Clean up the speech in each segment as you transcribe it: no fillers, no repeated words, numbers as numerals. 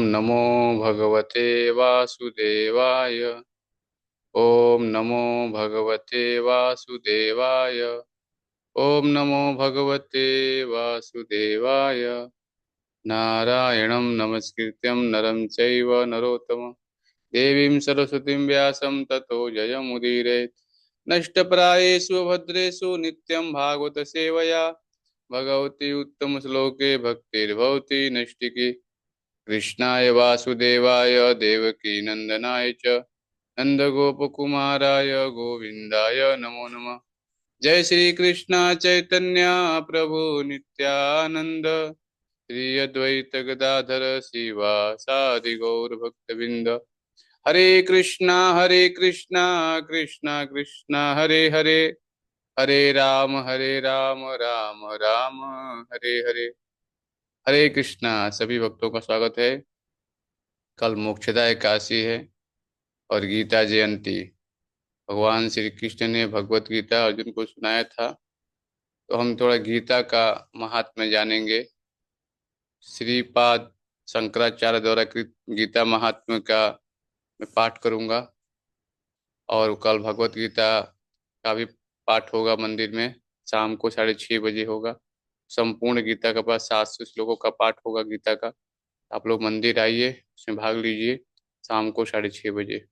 नमो भगवते वासुदेवाय। ओम नमो भगवते वासुदेवाय। ओम नमो भगवते वासुदेवाय। नारायणं नमस्कृत्यं नरं चैव नरोत्तमं देवीं सरस्वतीं व्यासं ततो जयमुदीरयेत्। नष्टप्रायेषु भद्रेषु नित्यं भागवत सेवया भगवती उत्तम श्लोके भक्तिर्भवति नैष्टिकी। कृष्णाय वासुदेवाय देवकी नंदनाय च नंदगोपकुमाराय गोविंदाय नमो नमः। जय श्री कृष्ण चैतन्य प्रभु नित्यानंद श्री अद्वैत गदाधर शिवासादि गौर भक्तबिंद। हरे कृष्णा कृष्णा कृष्णा हरे हरे हरे राम राम राम हरे हरे। हरे कृष्णा सभी भक्तों का स्वागत है। कल मोक्षदा एकादशी है और गीता जयंती। भगवान श्री कृष्ण ने भगवत गीता अर्जुन को सुनाया था, तो हम थोड़ा गीता का महात्म्य जानेंगे। श्रीपाद शंकराचार्य द्वारा कृत गीता महात्म्य का मैं पाठ करूंगा और कल भगवत गीता का भी पाठ होगा मंदिर में। शाम को 6:30 बजे होगा। संपूर्ण गीता का पाठ 700 श्लोकों का पाठ होगा गीता का। आप लोग मंदिर आइए, उसमें भाग लीजिए शाम को 6:30 बजे।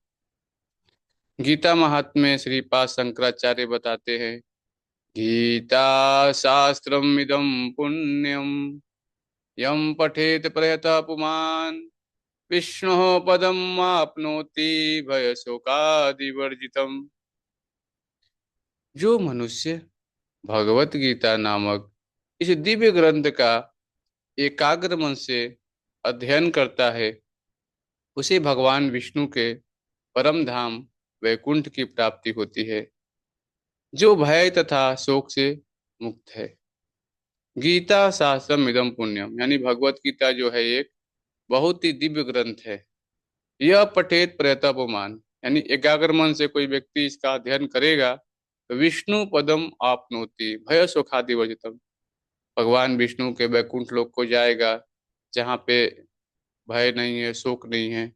गीता महात्म्य श्रीपाद शंकराचार्य बताते हैं। गीता शास्त्रम इदम पुण्यम यम पठेत प्रयतः पुमान् विष्णु पदम आपनोति भय शोकादिवर्जितम। जो मनुष्य भगवत गीता नामक इस दिव्य ग्रंथ का एकाग्र मन से अध्ययन करता है, उसे भगवान विष्णु के परम धाम वैकुंठ की प्राप्ति होती है, जो भय तथा शोक से मुक्त है। गीता शास्त्रम इदम पुण्यम यानी भगवत गीता जो है एक बहुत ही दिव्य ग्रंथ है। यह पठेत प्रयतपमान यानी एकाग्र मन से कोई व्यक्ति इसका अध्ययन करेगा तो विष्णु पदम आपनोति भय शोकादि वर्जितम, भगवान विष्णु के वैकुंठ लोक को जाएगा, जहाँ पे भय नहीं है, शोक नहीं है।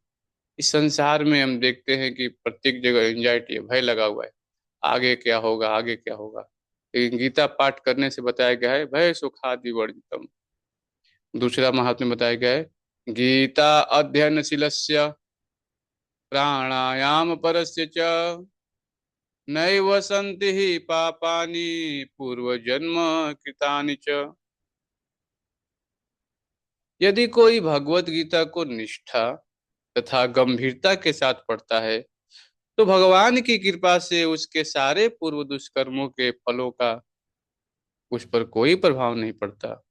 इस संसार में हम देखते हैं कि प्रत्येक जगह एंजाइटी है, भय लगा हुआ है, आगे क्या होगा आगे क्या होगा। लेकिन गीता पाठ करने से बताया गया है भय सुखादि वर्जितम। दूसरा महात्म्य बताया गया है। गीता अध्ययनशीलस्य प्राणायाम परस्य च नैव सन्ति हि पापानि पूर्वजन्म कृतानि च। यदि कोई भगवत गीता को निष्ठा तथा गंभीरता के साथ पढ़ता है तो भगवान की कृपा से उसके सारे पूर्व दुष्कर्मों के फलों का उस पर कोई प्रभाव नहीं पड़ता।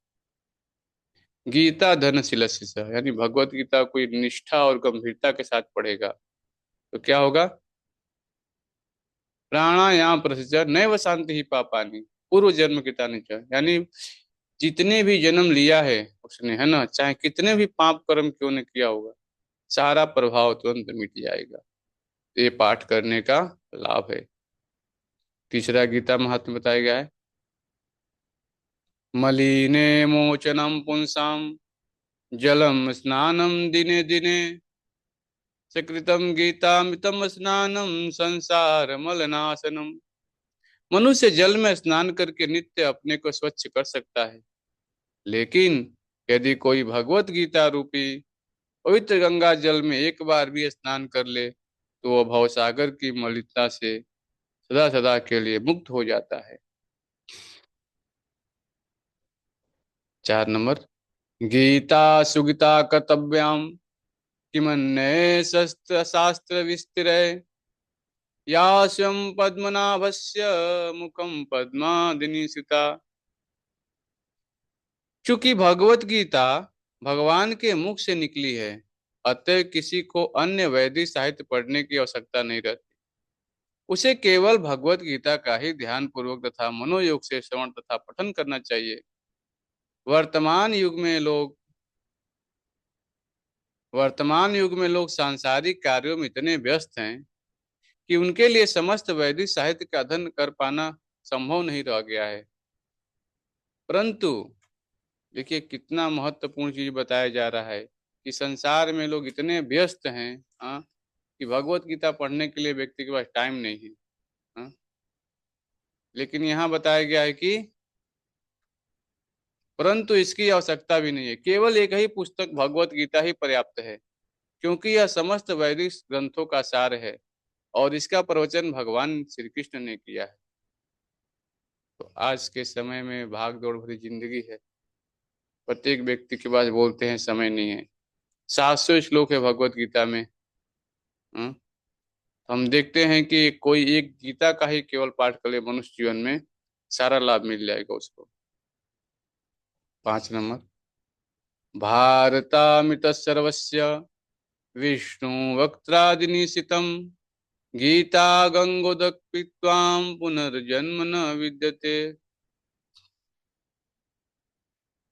गीता धन शिलस्य यानी भगवत गीता कोई निष्ठा और गंभीरता के साथ पढ़ेगा तो क्या होगा। प्राणायाम प्रसिद्ध नैव शांति ही पापानी पूर्व जन्म कृतानि च यानी जितने भी जन्म लिया है उसने, है ना, चाहे कितने भी पाप कर्म क्यों न किया होगा, सारा प्रभाव तुरंत मिट जाएगा। तो ये पाठ करने का लाभ है। तीसरा गीता महात्म्य बताया गया है। मलिने मोचनम पुंसाम जलम स्नानम दिने दिने सकृतम गीतामृतम स्नानम संसार मलनाशनम। मनुष्य जल में स्नान करके नित्य अपने को स्वच्छ कर सकता है, लेकिन यदि कोई भगवत गीता रूपी पवित्र गंगा जल में एक बार भी स्नान कर ले तो वह भवसागर की मलिनता से सदा सदा के लिए मुक्त हो जाता है। 4 नंबर। गीता सुगीता कर्तव्याम किमन्ये शस्त्र शास्त्र विस्तरे यास्यं पद्मनाभस्य मुखम पद्मादिनी सुता। चूंकि भगवत गीता भगवान के मुख से निकली है, अतः किसी को अन्य वैदिक साहित्य पढ़ने की आवश्यकता नहीं रहती। उसे केवल भगवत गीता का ही ध्यान पूर्वक तथा मनोयोग से श्रवण तथा पठन करना चाहिए। वर्तमान युग में लोग वर्तमान युग में लोग सांसारिक कार्यों में इतने व्यस्त हैं कि उनके लिए समस्त वैदिक साहित्य का अध्ययन कर पाना संभव नहीं रह गया है। परंतु देखिए कितना महत्वपूर्ण चीज बताया जा रहा है कि संसार में लोग इतने व्यस्त हैं, हाँ, कि भगवत गीता पढ़ने के लिए व्यक्ति के पास टाइम नहीं है। हाँ? लेकिन यहाँ बताया गया है कि परंतु इसकी आवश्यकता भी नहीं है, केवल एक ही पुस्तक भगवत गीता ही पर्याप्त है, क्योंकि यह समस्त वैदिक ग्रंथों का सार है और इसका प्रवचन भगवान श्री कृष्ण ने किया है। तो आज के समय में भाग दौड़ भरी जिंदगी है, प्रत्येक व्यक्ति के पास बोलते हैं समय नहीं है। 700 श्लोक है भगवत गीता में। हाँ? हम देखते हैं कि कोई एक गीता का ही केवल पाठ कर ले, मनुष्य जीवन में सारा लाभ मिल जाएगा उसको। 5 नंबर, भारतामृत सर्वस्य विष्णु वक्त्रादिनिशितम् गीता गंगोदक पीत्वाम पुनर्जन्म न विद्यते।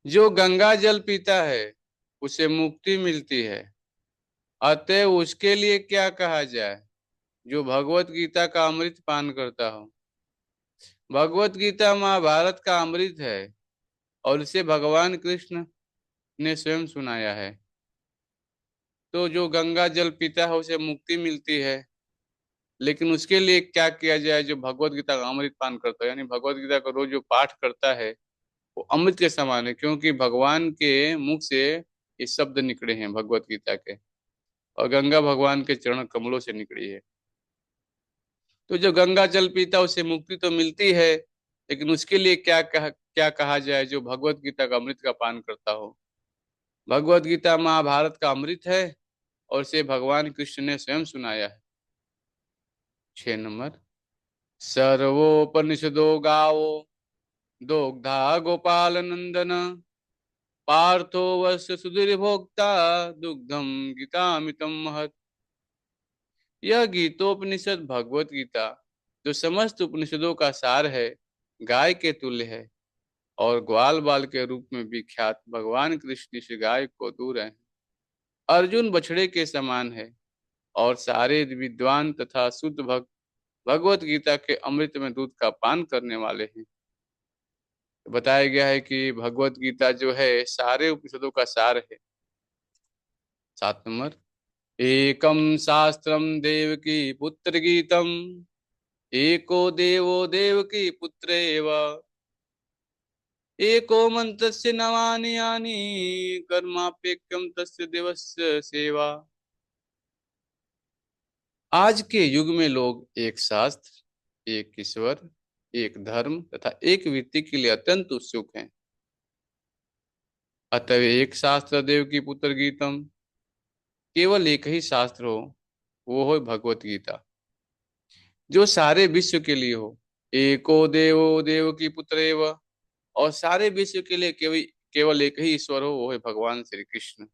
जो गंगा जल पीता है उसे मुक्ति मिलती है, अतः उसके लिए क्या कहा जाए? जो भगवत गीता का अमृत पान करता हो। भगवत गीता महाभारत का अमृत है और इसे भगवान कृष्ण ने स्वयं सुनाया है। तो जो गंगा जल पीता है उसे मुक्ति मिलती है, लेकिन उसके लिए क्या किया जाए? जो भगवत गीता का अमृत पान करता है, यानी भगवत गीता का रोज जो पाठ करता है वो अमृत के समान है, क्योंकि भगवान के मुख से ये शब्द निकले हैं भगवत गीता के, और गंगा भगवान के चरण कमलों से निकली है। तो जो गंगा जल पीता है उसे मुक्ति तो मिलती है, लेकिन उसके लिए क्या कहा जाए? जो भगवत गीता का अमृत का पान करता हो। भगवत गीता महाभारत का अमृत है और इसे भगवान कृष्ण ने स्वयं सुनाया है। 6 नंबर, सर्वोपनिषदो गावो दोग्धा गोपाल नंदन पार्थो वस्य सुधीर भोक्ता दुग्धम गीतामितम महत्। यह गीतोपनिषद भगवत गीता, जो समस्त उपनिषदों का सार है, गाय के तुल्य है और ग्वाल बाल के रूप में विख्यात भगवान कृष्ण इस गाय को दूर है, अर्जुन बछड़े के समान है और सारे विद्वान तथा शुद्ध भक्त भगवत गीता के अमृत में दूध का पान करने वाले हैं। बताया गया है कि भगवत गीता जो है सारे उपनिषदों का सार है। 7 नंबर, एकम शास्त्रम देवकी पुत्र गीतम एको देवो देवकी पुत्र एव एको मंत्रस्य नवानि यानि कर्मापेक्षम तस्य देवस्य सेवा। आज के युग में लोग एक शास्त्र, एक ईश्वर, एक धर्म तथा एक व्यक्ति के लिए अत्यंत उत्सुक हैं। अतः एक शास्त्र देव की पुत्र गीतम, केवल एक ही शास्त्र हो, वो हो भगवत गीता, जो सारे विश्व के लिए हो। एको देवो देव की पुत्र एव, और सारे विश्व के लिए केवल केवल एक ही ईश्वर हो, वो है भगवान श्री कृष्ण।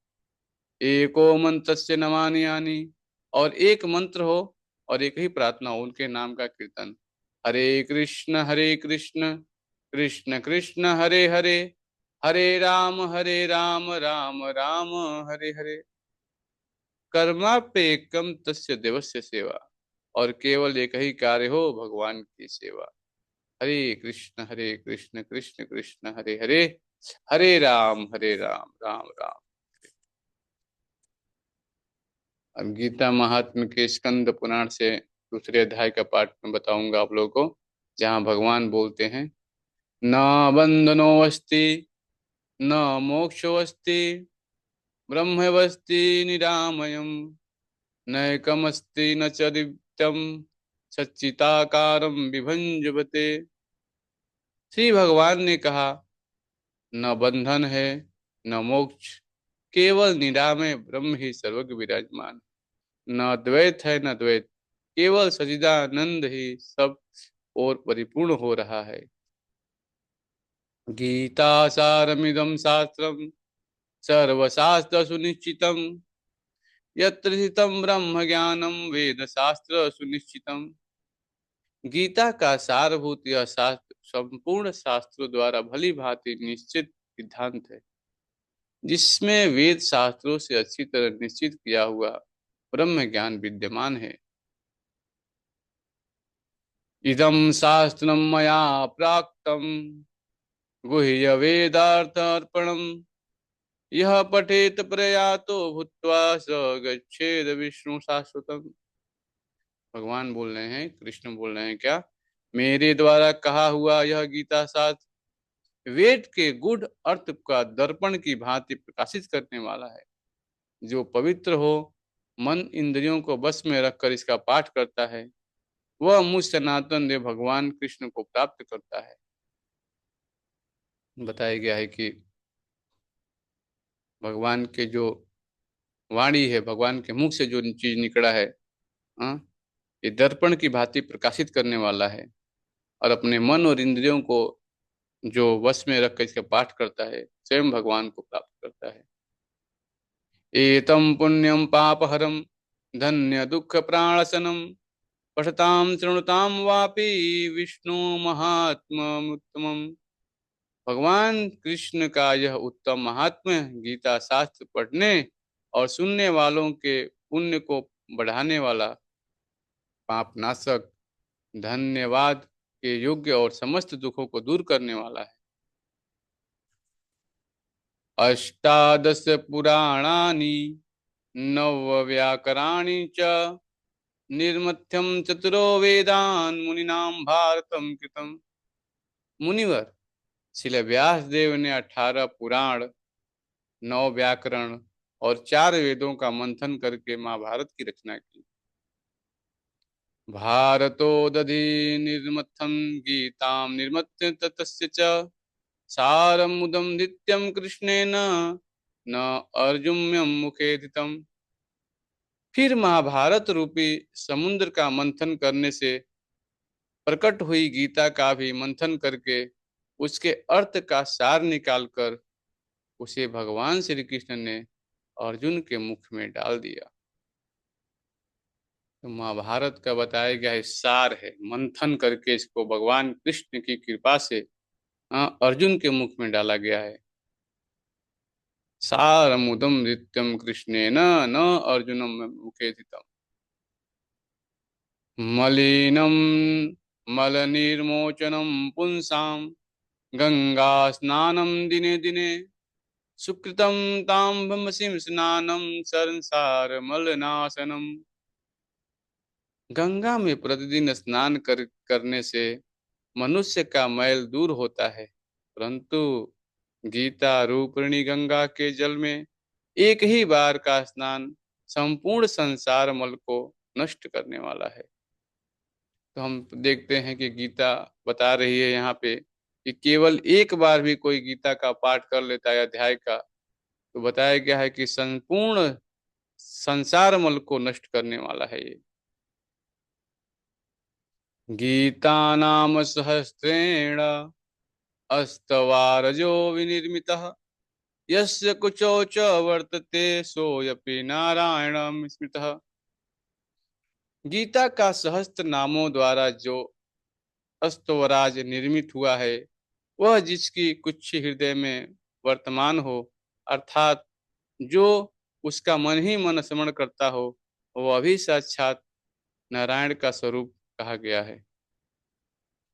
एको मंत्रस्य नमानि यानि, और एक मंत्र हो और एक ही प्रार्थना हो, उनके नाम का कीर्तन। हरे कृष्ण कृष्ण कृष्ण हरे हरे, हरे राम राम राम हरे हरे। कर्मापेकम तस्य देवस्य सेवा, और केवल एक ही कार्य हो, भगवान की सेवा। हरे कृष्ण कृष्ण कृष्ण हरे हरे, हरे राम राम राम। अब गीता महात्म्य के स्कंद पुराण से दूसरे अध्याय का पाठ में बताऊंगा आप लोगों को, जहाँ भगवान बोलते हैं, न बंधनो अस्ति न मोक्षो अस्ति ब्रह्मवस्ति निरामयम् नैकमस्ति न च दिव्यम सच्चिताकारम विभंजवते। श्री भगवान ने कहा, न बंधन है न मोक्ष, केवल निरामय ब्रह्म ही सर्वज्ञ विराजमान। न द्वैत है न द्वैत, केवल सच्चिदानंद ही सब और परिपूर्ण हो रहा है। गीता सारमिदं शास्त्रम सर्वशास्त्र सुनिश्चितम यत्र हितं ब्रह्म ज्ञानम वेद शास्त्र सुनिश्चितम। गीता का सारभूत यह शास्त्र संपूर्ण शास्त्रों द्वारा भली भांति निश्चित सिद्धांत है, जिसमें वेद शास्त्रों से अच्छी तरह निश्चित किया हुआ ब्रह्म ज्ञान विद्यमान है। इदं शास्त्रम मया प्राक्तम गुह्य वेदार्थ अर्पणम यह पठेत प्रयातो भूत्वा स गच्छेद विष्णु शाश्वतम। भगवान बोल रहे हैं, कृष्ण बोल रहे हैं क्या, मेरे द्वारा कहा हुआ यह गीता शास्त्र वेद के गूढ़ अर्थ का दर्पण की भांति प्रकाशित करने वाला है। जो पवित्र हो, मन इंद्रियों को बस में रखकर इसका पाठ करता है, वह मुझ सनातन देव भगवान कृष्ण को प्राप्त करता है। बताया गया है कि भगवान के जो वाणी है, भगवान के मुख से जो चीज निकला है, हाँ, ये दर्पण की भांति प्रकाशित करने वाला है। और अपने मन और इंद्रियों को जो वश में रखकर इसका पाठ करता है, स्वयं भगवान को प्राप्त करता है। एतम पुण्यम पापहरम धन्य दुख प्राणसनम पठताम शृणुताम वापि विष्णु महात्म्यमुत्तमम्। भगवान कृष्ण का यह उत्तम महात्म्य गीता शास्त्र पढ़ने और सुनने वालों के पुण्य को बढ़ाने वाला, पाप नाशक, धन्यवाद के योग्य और समस्त दुखों को दूर करने वाला है। अष्टादश पुराणानि नवव्याकरणानि च निर्मथ्यम चतुरो वेदान मुनिनाम भारतम कृतम। मुनिवर, श्रील व्यास देव ने 18 पुराण, 9 व्याकरण और 4 वेदों का मंथन करके महाभारत की रचना की। भारतो दधि निर्मथं गीतां निर्मथ्य ततस्य च सारमुदं नित्यं कृष्णेन न अर्जुम्यम मुखेधितम। फिर महाभारत रूपी समुद्र का मंथन करने से प्रकट हुई गीता का भी मंथन करके उसके अर्थ का सार निकालकर उसे भगवान श्री कृष्ण ने अर्जुन के मुख में डाल दिया। तो महाभारत का बताया गया है सार है, मंथन करके इसको भगवान कृष्ण की कृपा से अर्जुन के मुख में डाला गया है। सारमुदम नित्यम कृष्णेन न अर्जुनम मुखे स्थितम। मलिनम मलनिर्मोचनम पुंसाम गंगा स्नानम दिने दिने सुकृतम ताम्बमसिं स्नानम संसार मलनाशनम। गंगा में प्रतिदिन स्नान करने से मनुष्य का मैल दूर होता है, परंतु गीता रूपिणी गंगा के जल में एक ही बार का स्नान संपूर्ण संसार मल को नष्ट करने वाला है। तो हम देखते हैं कि गीता बता रही है यहाँ पे कि केवल एक बार भी कोई गीता का पाठ कर लेता है अध्याय का, तो बताया गया है कि संपूर्ण संसार मल को नष्ट करने वाला है ये। गीता नाम सहस्रेण अस्तवारजो विनिर्मितः यस्य कुचो च वर्तते सोऽपि नारायणं स्मृतः। गीता का सहस्त्र नामों द्वारा जो अस्तवराज निर्मित हुआ है, वह जिसकी कुछ हृदय में वर्तमान हो, अर्थात जो उसका मन ही मन स्मरण करता हो, वह भी साक्षात नारायण का स्वरूप कहा गया है।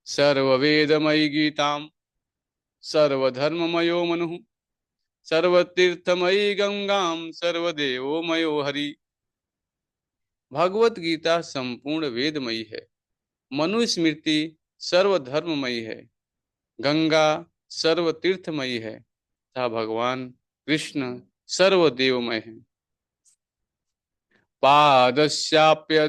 सर्ववेदमयी गीताम सर्वधर्ममयो मनुः सर्वतीर्थमयी गंगाम सर्वदेवोमयो हरि। भगवत गीता संपूर्ण वेदमयी है, मनुस्मृति सर्वधर्ममयी है, गंगा सर्वतीर्थमयी है तथा भगवान कृष्ण सर्वदेवमय है। पादस्याप्य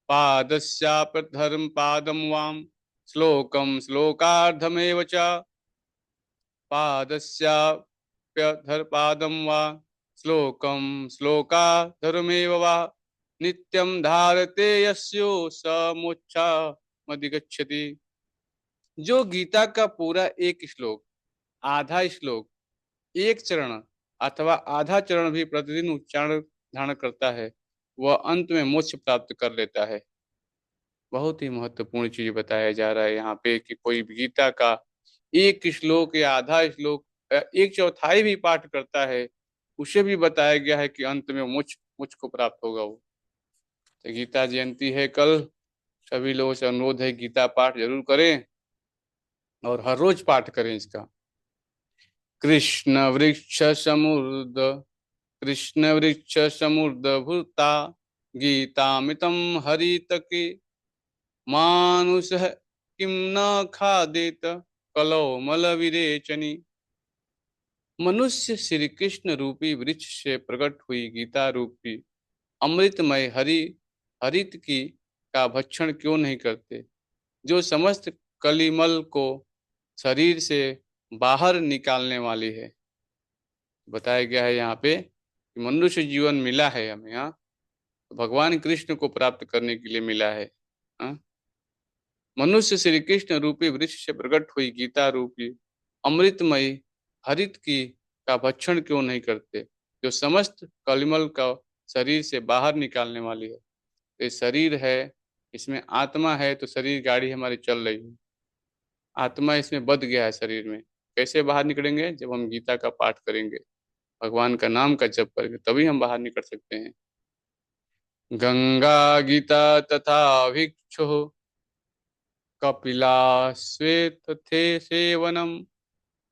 पादस्याप्य धर्म पादम वाम श्लोकम श्लोकार्धमेव च पादस्याप्यधर्पादं वा श्लोकं श्लोकाधरमेव वा नित्यं धारते यस्यो स मोक्षमधिगच्छति। जो गीता का पूरा एक श्लोक, आधा श्लोक, एक चरण अथवा आधा चरण भी प्रतिदिन उच्चारण धारण करता है, वह अंत में मोक्ष प्राप्त कर लेता है। बहुत ही महत्वपूर्ण चीज बताया जा रहा है यहाँ पे कि कोई गीता का एक श्लोक या आधा श्लोक, एक चौथाई भी पाठ करता है, उसे भी बताया गया है कि अंत में मोक्ष मोक्ष को प्राप्त होगा वो। तो गीता जयंती है कल, सभी लोगों से अनुरोध है गीता पाठ जरूर करें और हर रोज पाठ करें इसका। कृष्ण वृक्ष समूर्ध कृष्ण वृक्ष समूर्ध भूता गीतामृतम हरितके मानुष किम न खादेत कलौ मल विरेचनी। मनुष्य श्री कृष्ण रूपी वृक्ष से प्रकट हुई गीता रूपी अमृतमय हरित की का भक्षण क्यों नहीं करते, जो समस्त कलिमल को शरीर से बाहर निकालने वाली है। बताया गया है यहाँ पे कि मनुष्य जीवन मिला है हमें, हाँ, तो भगवान कृष्ण को प्राप्त करने के लिए मिला है। हाँ? मनुष्य श्री कृष्ण रूपी वृक्ष से प्रकट हुई गीता रूपी अमृतमयी हरित की का भक्षण क्यों नहीं करते, जो समस्त कलिमल का शरीर से बाहर निकालने वाली है। तो ये शरीर है, इसमें आत्मा है, तो शरीर गाड़ी हमारी चल रही है, आत्मा इसमें बध गया है शरीर में। कैसे बाहर निकलेंगे, जब हम गीता का पाठ करेंगे, भगवान का नाम का जप करेंगे, तभी हम बाहर निकल सकते हैं। गंगा गीता तथा भिक्षु कपिला श्वेत थे सेवनम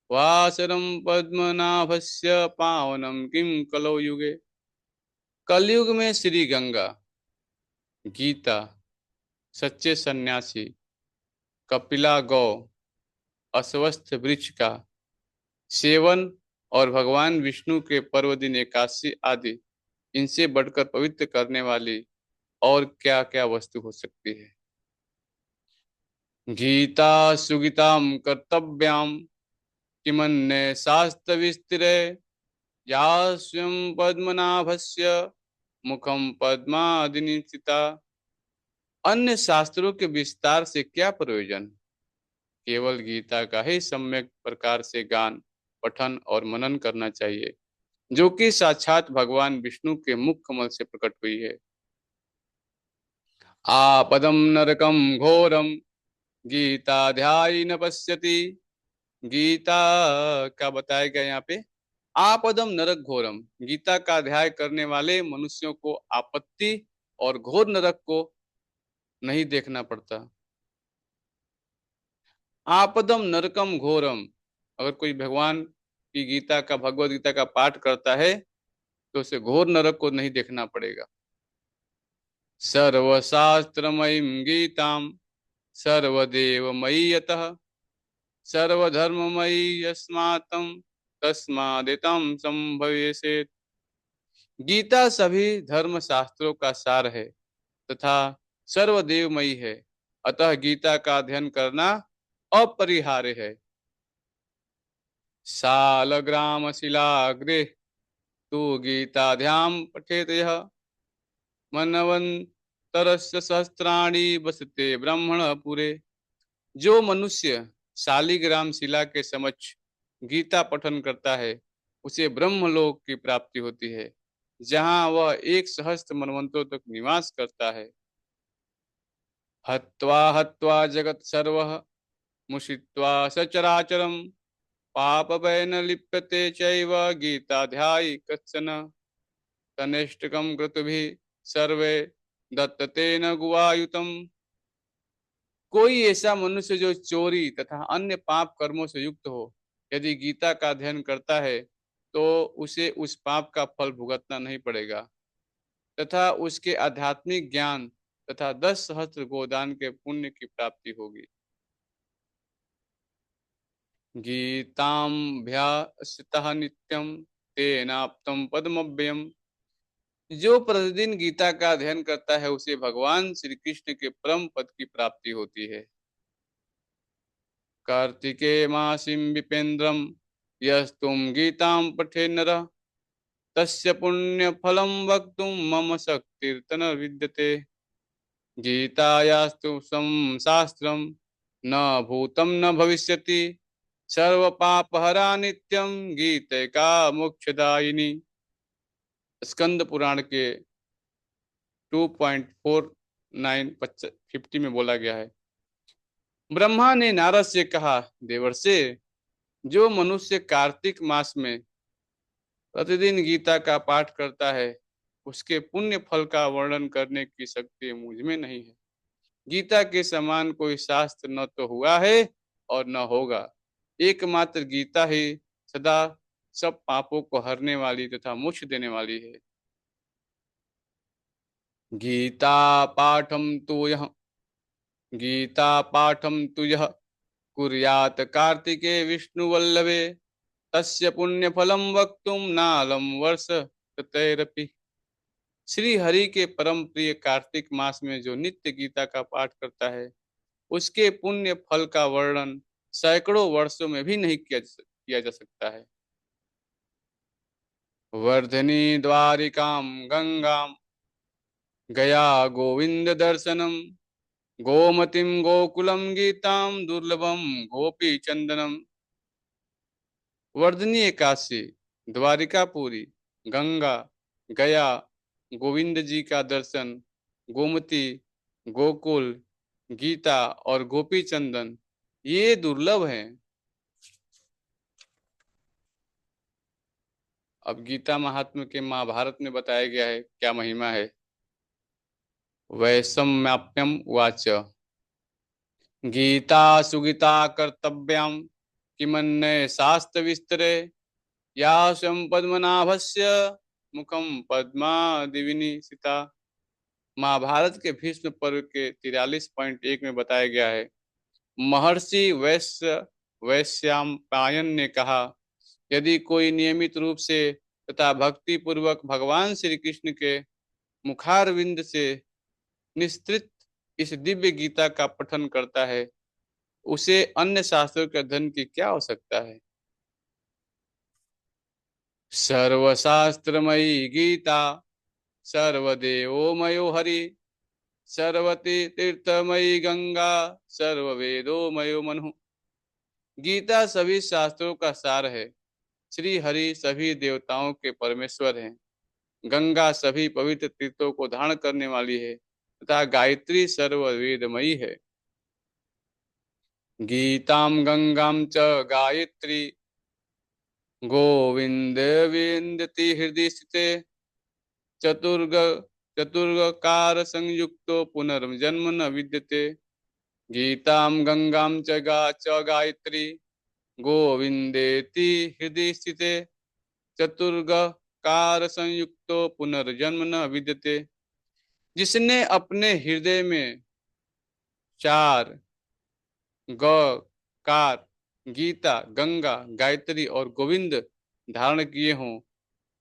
वासरम पद्मनाभस्य पावनम किम कलो युगे। कलयुग में श्री गंगा, गीता, सच्चे सन्यासी, कपिला गौ, अस्वस्थ वृक्ष का सेवन और भगवान विष्णु के पर्व दिन एकादशी आदि, इनसे बढ़कर पवित्र करने वाली और क्या क्या वस्तु हो सकती है। गीता सुगीताम कर्तव्याम किमन्य शास्त्र विस्तरे या स्वयं पद्मनाभस्य मुखम पद्मादिनिश्चिता। अन्य शास्त्रों के विस्तार से क्या प्रयोजन, केवल गीता का ही सम्यक प्रकार से गान, पठन और मनन करना चाहिए, जो कि साक्षात भगवान विष्णु के मुख कमल से प्रकट हुई है। आपदम नरकम घोरम गीताध्यायी न पश्यति। गीता का बताया गया यहाँ पे, आपदम नरक घोरम, गीता का अध्याय करने वाले मनुष्यों को आपत्ति और घोर नरक को नहीं देखना पड़ता। आपदम नरकम घोरम, अगर कोई भगवान की गीता का, भगवत गीता का पाठ करता है, तो उसे घोर नरक को नहीं देखना पड़ेगा। सर्वशास्त्रमयीं गीतां सर्वदेवमयी यतः सर्वधर्ममयी यस्मात्म तस्मादितं संभवेशेत्। गीता सभी धर्म शास्त्रों का सार है तथा सर्वदेवमयी है, अतः गीता का अध्ययन करना अपरिहार्य है। शालग्राम शिलाग्रे तु गीताध्याम पठेत यः मनवंतरस्य सहस्त्राणि बसते ब्रह्मण पुरे। जो मनुष्य शालिग्राम शिला के समक्ष गीता पठन करता है, उसे ब्रह्मलोक की प्राप्ति होती है, जहाँ वह 1 सहस्त्र मनवंतरों तक निवास करता है। हत्वा हत्वा जगत सर्वः मुषित्वा सचराचरम पापभयेन लिप्यते चैव गीताध्यायी कश्चन तनेष्टकम क्रतुभिः सर्वे दत्ततेन गुवायुतम। कोई ऐसा मनुष्य जो चोरी तथा अन्य पाप कर्मों से युक्त हो, यदि गीता का अध्ययन करता है, तो उसे उस पाप का फल भुगतना नहीं पड़ेगा तथा उसके आध्यात्मिक ज्ञान तथा 10 सहस्त्र गोदान के पुण्य की प्राप्ति होगी। गीताभ्यासितः नित्यम तेनाप्तम पद्मव्ययम्। जो प्रतिदिन गीता का अध्ययन करता है, उसे भगवान श्री कृष्ण के परम पद की प्राप्ति होती है। कार्तिके मासिं विपेन्द्रम यस्तुम गीतां पठे नरः तस्य पुण्य फलम वक्तुं मम शक्तिर्न विद्यते। गीतायास्तु शास्त्रम न भूतम न भविष्यति सर्व पापहरा नित्यम गीतिका मोक्षदायिनी। स्कंद पुराण के 2.49 में बोला गया है। ब्रह्मा ने नारद से कहा, देवर्षि, जो मनुष्य कार्तिक मास में प्रतिदिन गीता का पाठ करता है, उसके पुण्य फल का वर्णन करने की शक्ति मुझ में नहीं है। गीता के समान कोई शास्त्र न तो हुआ है और न होगा। एकमात्र गीता ही सदा सब पापों को हरने वाली तथा मोक्ष देने वाली है। गीता पाठम तु यः गीता पाठम तु यः कुर्यात् कार्तिके विष्णुवल्लभे तस्य पुण्यफलम वक्तुम नालम वर्ष तैरपि। श्री हरि के परम प्रिय कार्तिक मास में जो नित्य गीता का पाठ करता है, उसके पुण्य फल का वर्णन सैकड़ों वर्षों में भी नहीं किया जा सकता है। वर्धनी द्वारिकाम गंगाम गया गोविंद दर्शनम गोमतिम गोकुलम गीताम दुर्लभम गोपी चंदनम। वर्धनी एकादशी, द्वारिकापुरी, गंगा, गया, गोविंद जी का दर्शन, गोमती, गोकुल, गीता और गोपी चंदन, ये दुर्लभ हैं। अब गीता महात्म्य के महाभारत में बताया गया है क्या महिमा है। वैषम्याप्यम उवाच गीता सुगीता कर्तव्यम किमन्य शास्त्र विस्तरे यासं पद्मनाभस्य मुखम पद्मादिविनी सीता। महाभारत के भीष्म पर्व के 43.1 में बताया गया है, महर्षि वैश्याम्पायन ने कहा, यदि कोई नियमित रूप से तथा भक्ति पूर्वक भगवान श्री कृष्ण के मुखारविंद से निस्तृत इस दिव्य गीता का पठन करता है, उसे अन्य शास्त्रों के अध्ययन की क्या आवश्यकता है। सर्वशास्त्रमयी गीता सर्वदेवोमयो हरि सर्वती तीर्थमयी गंगा सर्ववेदोमयो मनु। गीता सभी शास्त्रों का सार है। श्री हरि सभी देवताओं के परमेश्वर हैं। गंगा सभी पवित्र तीर्थों को धारण करने वाली है तथा गायत्री सर्ववेदमयी है। गीताम गंगाम च गायत्री गोविंद विंदति हृदय स्थिते चतुर्ग चतुर्कार संयुक्तो पुनर्जन्म न विद्यते। गीताम गंगाम च गायत्री गोविंदेति हृदय स्थिते चतुर्ग कार संयुक्तो पुनर्जन्म न विद्यते। जिसने अपने हृदय में चार ग कार गीता गंगा गायत्री और गोविंद धारण किए हों,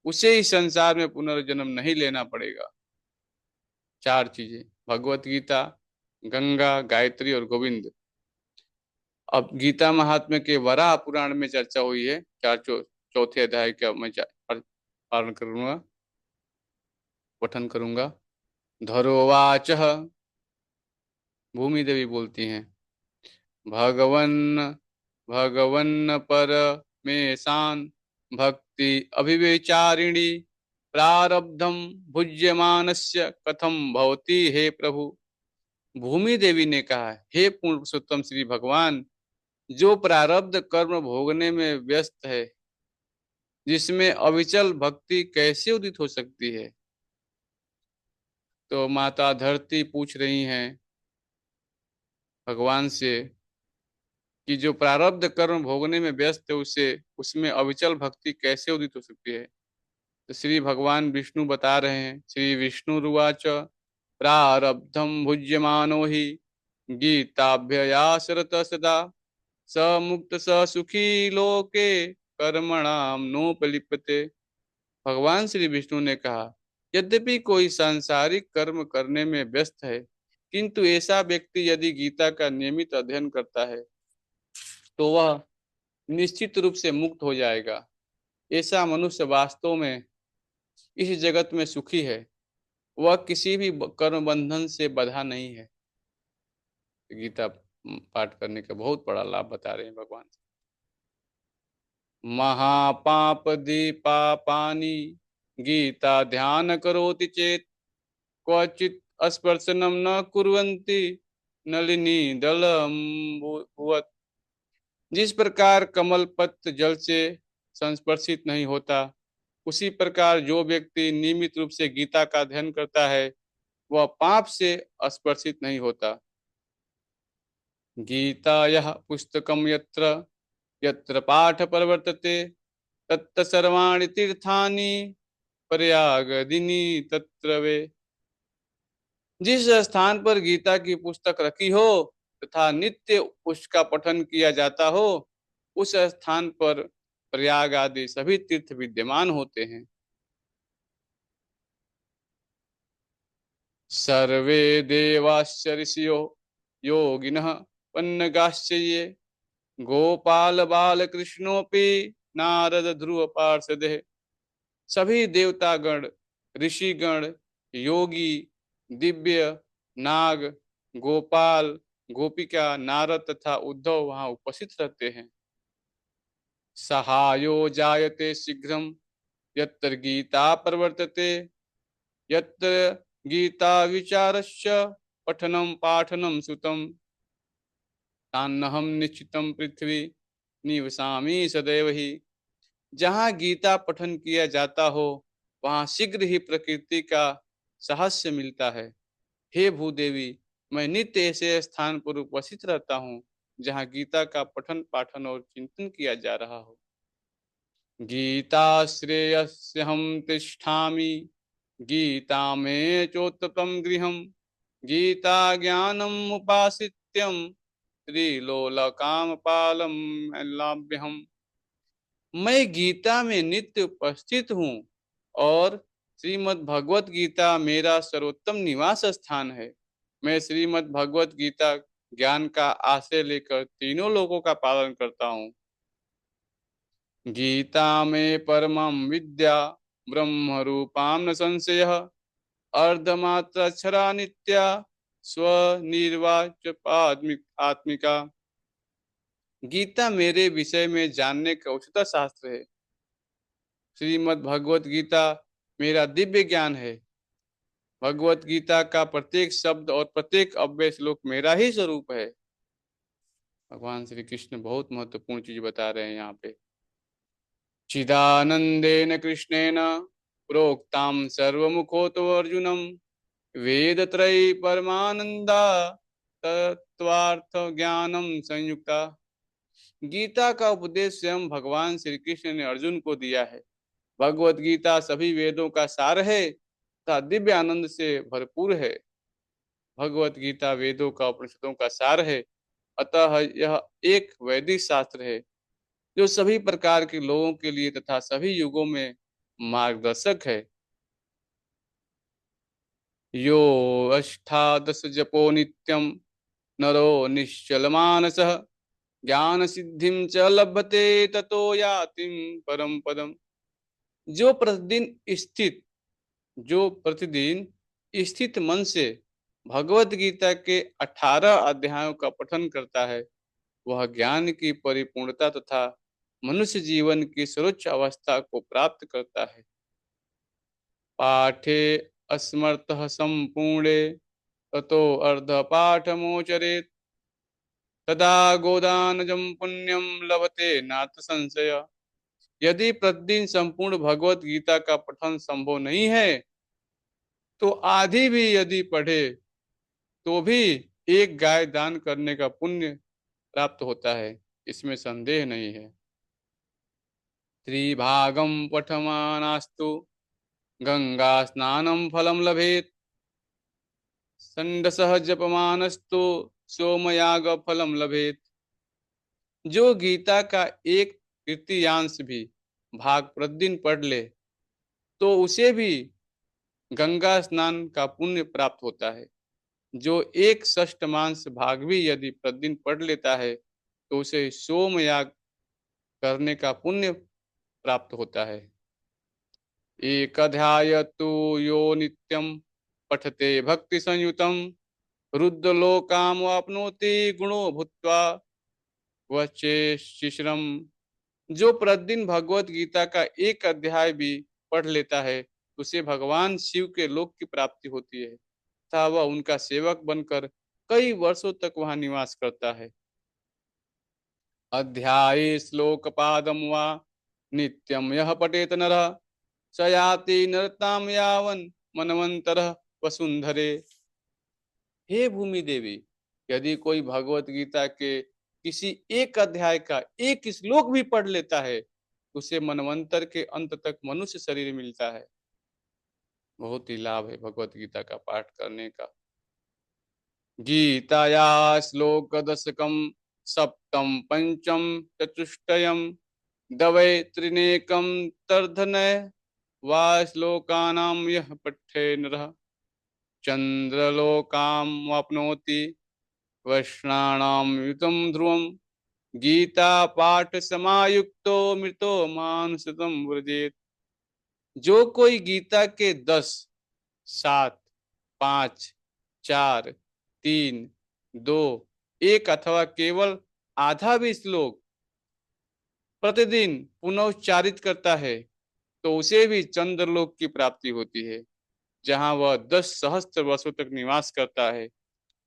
उसे इस संसार में पुनर्जन्म नहीं लेना पड़ेगा। चार चीजें, भगवत गीता, गंगा, गायत्री और गोविंद। अब गीता महात्म्य के वराह पुराण में चर्चा हुई है। चौथे अध्याय का मैं पारण करूंगा, पठन करूंगा। धरोवाच, भूमि देवी बोलती हैं, भगवन भगवन पर में शान भक्ति अभिविचारिणी प्रारब्धम भुज्यमानस्य कथम भवती हे प्रभु। भूमि देवी ने कहा, हे पूर्ण पुरुषोत्तम श्री भगवान, जो प्रारब्ध कर्म भोगने में व्यस्त है, जिसमें अविचल भक्ति कैसे उदित हो सकती है। तो माता धरती पूछ रही हैं भगवान से कि जो प्रारब्ध कर्म भोगने में व्यस्त है, उसे उसमें अविचल भक्ति कैसे उदित हो सकती है। तो श्री भगवान विष्णु बता रहे हैं, श्री विष्णु रुवाच प्रारब्धम भुज्यमानो हि गीताभ्ययासरत सदा स मुक्त स सुखी लोके कर्मणाम नोपलिप्यते। भगवान श्री विष्णु ने कहा, यद्यपि कोई सांसारिक कर्म करने में व्यस्त है, किंतु ऐसा व्यक्ति यदि गीता का नियमित अध्ययन करता है तो वह निश्चित रूप से मुक्त हो जाएगा। ऐसा मनुष्य वास्तव में इस जगत में सुखी है, वह किसी भी कर्म बंधन से बंधा नहीं है। गीता पाठ करने का बहुत बड़ा लाभ बता रहे हैं भगवान। महापाप दीपापानी गीता ध्यान करोति चेत क्वचित स्पर्शनम न कुर्वन्ति नलिनी दलम्बुवत्। जिस प्रकार कमल पत्र जल से संस्पर्शित नहीं होता, उसी प्रकार जो व्यक्ति नियमित रूप से गीता का अध्ययन करता है, वह पाप से स्पर्शित नहीं होता। गीता यह पुस्तकम यत्र यत्र पाठ प्रवर्तते तत्त सर्वाणि तीर्थानि प्रयागदिनी तत्र वे। जिस स्थान पर गीता की पुस्तक रखी हो तथा नित्य उसका पठन किया जाता हो, उस स्थान पर प्रयाग आदि सभी तीर्थ विद्यमान होते हैं। सर्वे देवाश्च ऋषियो योगिनः पन्नगाश्च ये, गोपाल बाल कृष्णोपि नारद ध्रुव पार्षदे। सभी देवतागण, ऋषिगण, योगी, दिव्य, नाग, गोपाल, गोपिका, नारद तथा उद्धव वहां उपस्थित रहते हैं। सहायो जायते शीघ्रम यत्र गीता प्रवर्तते, यत्र गीता विचारस्य पठनम पाठनम सुतम, तान्नहम निश्चितम पृथ्वी निवसामि सदैव ही। जहाँ गीता पठन किया जाता हो वहाँ शीघ्र ही प्रकृति का साहस्य मिलता है। हे भूदेवी, मैं नित्य ऐसे स्थान पर उपस्थित रहता हूँ जहाँ गीता का पठन पाठन और चिंतन किया जा रहा हो। गीता श्रेयस्य हम तिष्ठामि, गीता में चोत्तम गृहम, गीता ज्ञानम उपासित्यम त्रिलोलकाम पालम लाभ्यहम। मैं गीता में नित्य उपस्थित हूँ और श्रीमद् भगवत गीता मेरा सर्वोत्तम निवास स्थान है। मैं श्रीमद् भगवत गीता ज्ञान का आश्रय लेकर तीनों लोगों का पालन करता हूँ। गीता में परमं विद्या ब्रह्म रूपाम न संशय, अर्धमात्र अक्षरा नित्या स्वनिर्वाच आत्मिका। गीता मेरे विषय में जानने का उच्चतम शास्त्र है। श्रीमद् भगवत गीता मेरा दिव्य ज्ञान है। भगवत गीता का प्रत्येक शब्द और प्रत्येक अव्यय श्लोक मेरा ही स्वरूप है। भगवान श्री कृष्ण बहुत महत्वपूर्ण चीज बता रहे हैं यहाँ पे। चिदानंदेन कृष्णेन प्रोक्ताम सर्वमुखोतो अर्जुनम, वेदत्रयी परमानंदा तत्वार्थ ज्ञानम संयुक्ता। गीता का उपदेश स्वयं भगवान श्री कृष्ण ने अर्जुन को दिया है। भगवत गीता सभी वेदों का सार है तथा दिव्य आनंद से भरपूर है। भगवत गीता वेदों का उपनिषदों का सार है, अतः यह एक वैदिक शास्त्र है जो सभी प्रकार के लोगों के लिए तथा सभी युगों में मार्गदर्शक है। यो अष्टादश जपो नित्यम नरो निश्चल मानसः, ज्ञान सिद्धिं च लभते ततो याति परम पदम। जो प्रतिदिन स्थित जो प्रतिदिन स्थित मन से भगवत गीता के 18 अध्यायों का पठन करता है, वह ज्ञान की परिपूर्णता तथा मनुष्य जीवन की सर्वोच्च अवस्था को प्राप्त करता है। पाठे असमर्थः संपूर्णे ततो अर्ध पाठमोचरेत्, तदा गोदानजं पुण्यम लभते नाथ संशय। यदि प्रतिदिन संपूर्ण भगवत गीता का पठन संभव नहीं है तो आधी भी यदि पढ़े तो भी एक गाय दान करने का पुण्य प्राप्त होता है, इसमें संदेह नहीं है। त्रिभागम पठमानास्तु गंगा स्नानम फलम लभेत, संडसह जपमानस्तु सोमयाग फलम लभेत। जो गीता का एक तृतीयांश भी भाग प्रतिदिन पढ़ ले तो उसे भी गंगा स्नान का पुण्य प्राप्त होता है। जो एक षष्ठमांश भाग भी यदि प्रतिदिन पढ़ लेता है तो उसे सोमयाग करने का पुण्य प्राप्त होता है। एक अध्याय तो यो नित्यम पठते भक्ति संयुतम, रुद्रलोकाम वाप्नोति गुणो भूत्वा वचेशिश्रम। जो प्रतिदिन भगवत गीता का एक अध्याय भी पढ़ लेता है उसे भगवान शिव के लोक की प्राप्ति होती है तथा वह उनका सेवक बनकर कई वर्षों तक वहां निवास करता है। अध्याये श्लोक पादम वा नित्यम यह पठेत नरः, स याति नरताम यावन मनवंतरः वसुंधरे। हे भूमि देवी, यदि कोई भगवत गीता के किसी एक अध्याय का एक श्लोक भी पढ़ लेता है उसे मनवंतर के अंत तक मनुष्य शरीर मिलता है। बहुत ही लाभ है भगवत गीता का पाठ करने का। गीताया श्लोक दशकम सप्तम पंचम चतुष्टयम दवै त्रिनेकम तर्धनय वा श्लोकानां यः पठ्ये नरः चंद्रलोकाम वाप्नोति वैष्णानां युतं ध्रुवम् गीता पाठ समायुक्तो मृतो मानसतम व्रजेत। जो कोई गीता के 10, 7, 5, 4, 3, 2, 1 अथवा केवल आधा भी श्लोक प्रतिदिन पुनः उच्चारित करता है तो उसे भी चंद्रलोक की प्राप्ति होती है, जहां वह 10 सहस्त्र वर्षों तक निवास करता है।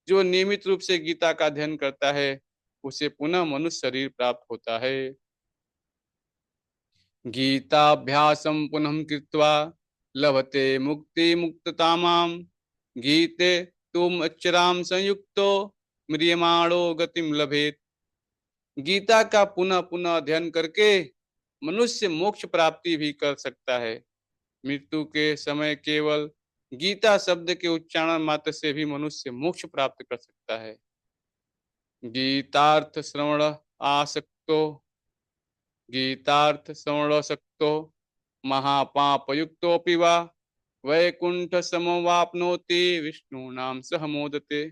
जो नियमित रूप से गीता का अध्ययन करता है उसे पुनः मनुष्य शरीर प्राप्त होता है। गीताभ्यासं पुनः कृत्वा लभते मुक्ति मुक्ततामाम गीते तुम अक्षराम संयुक्तो म्रियमाणो गतिम लभेत। गीता का पुनः पुनः अध्ययन करके मनुष्य मोक्ष प्राप्ति भी कर सकता है। मृत्यु के समय केवल गीता शब्द के उच्चारण मात्र से भी मनुष्य मोक्ष प्राप्त कर सकता है। गीतार्थ श्रवण आसक्तो गीतार्थ श्रवणासक्तो महापापयुक्तोऽपि वा वैकुंठ समवाप्नोति विष्णु नाम सह मोदते।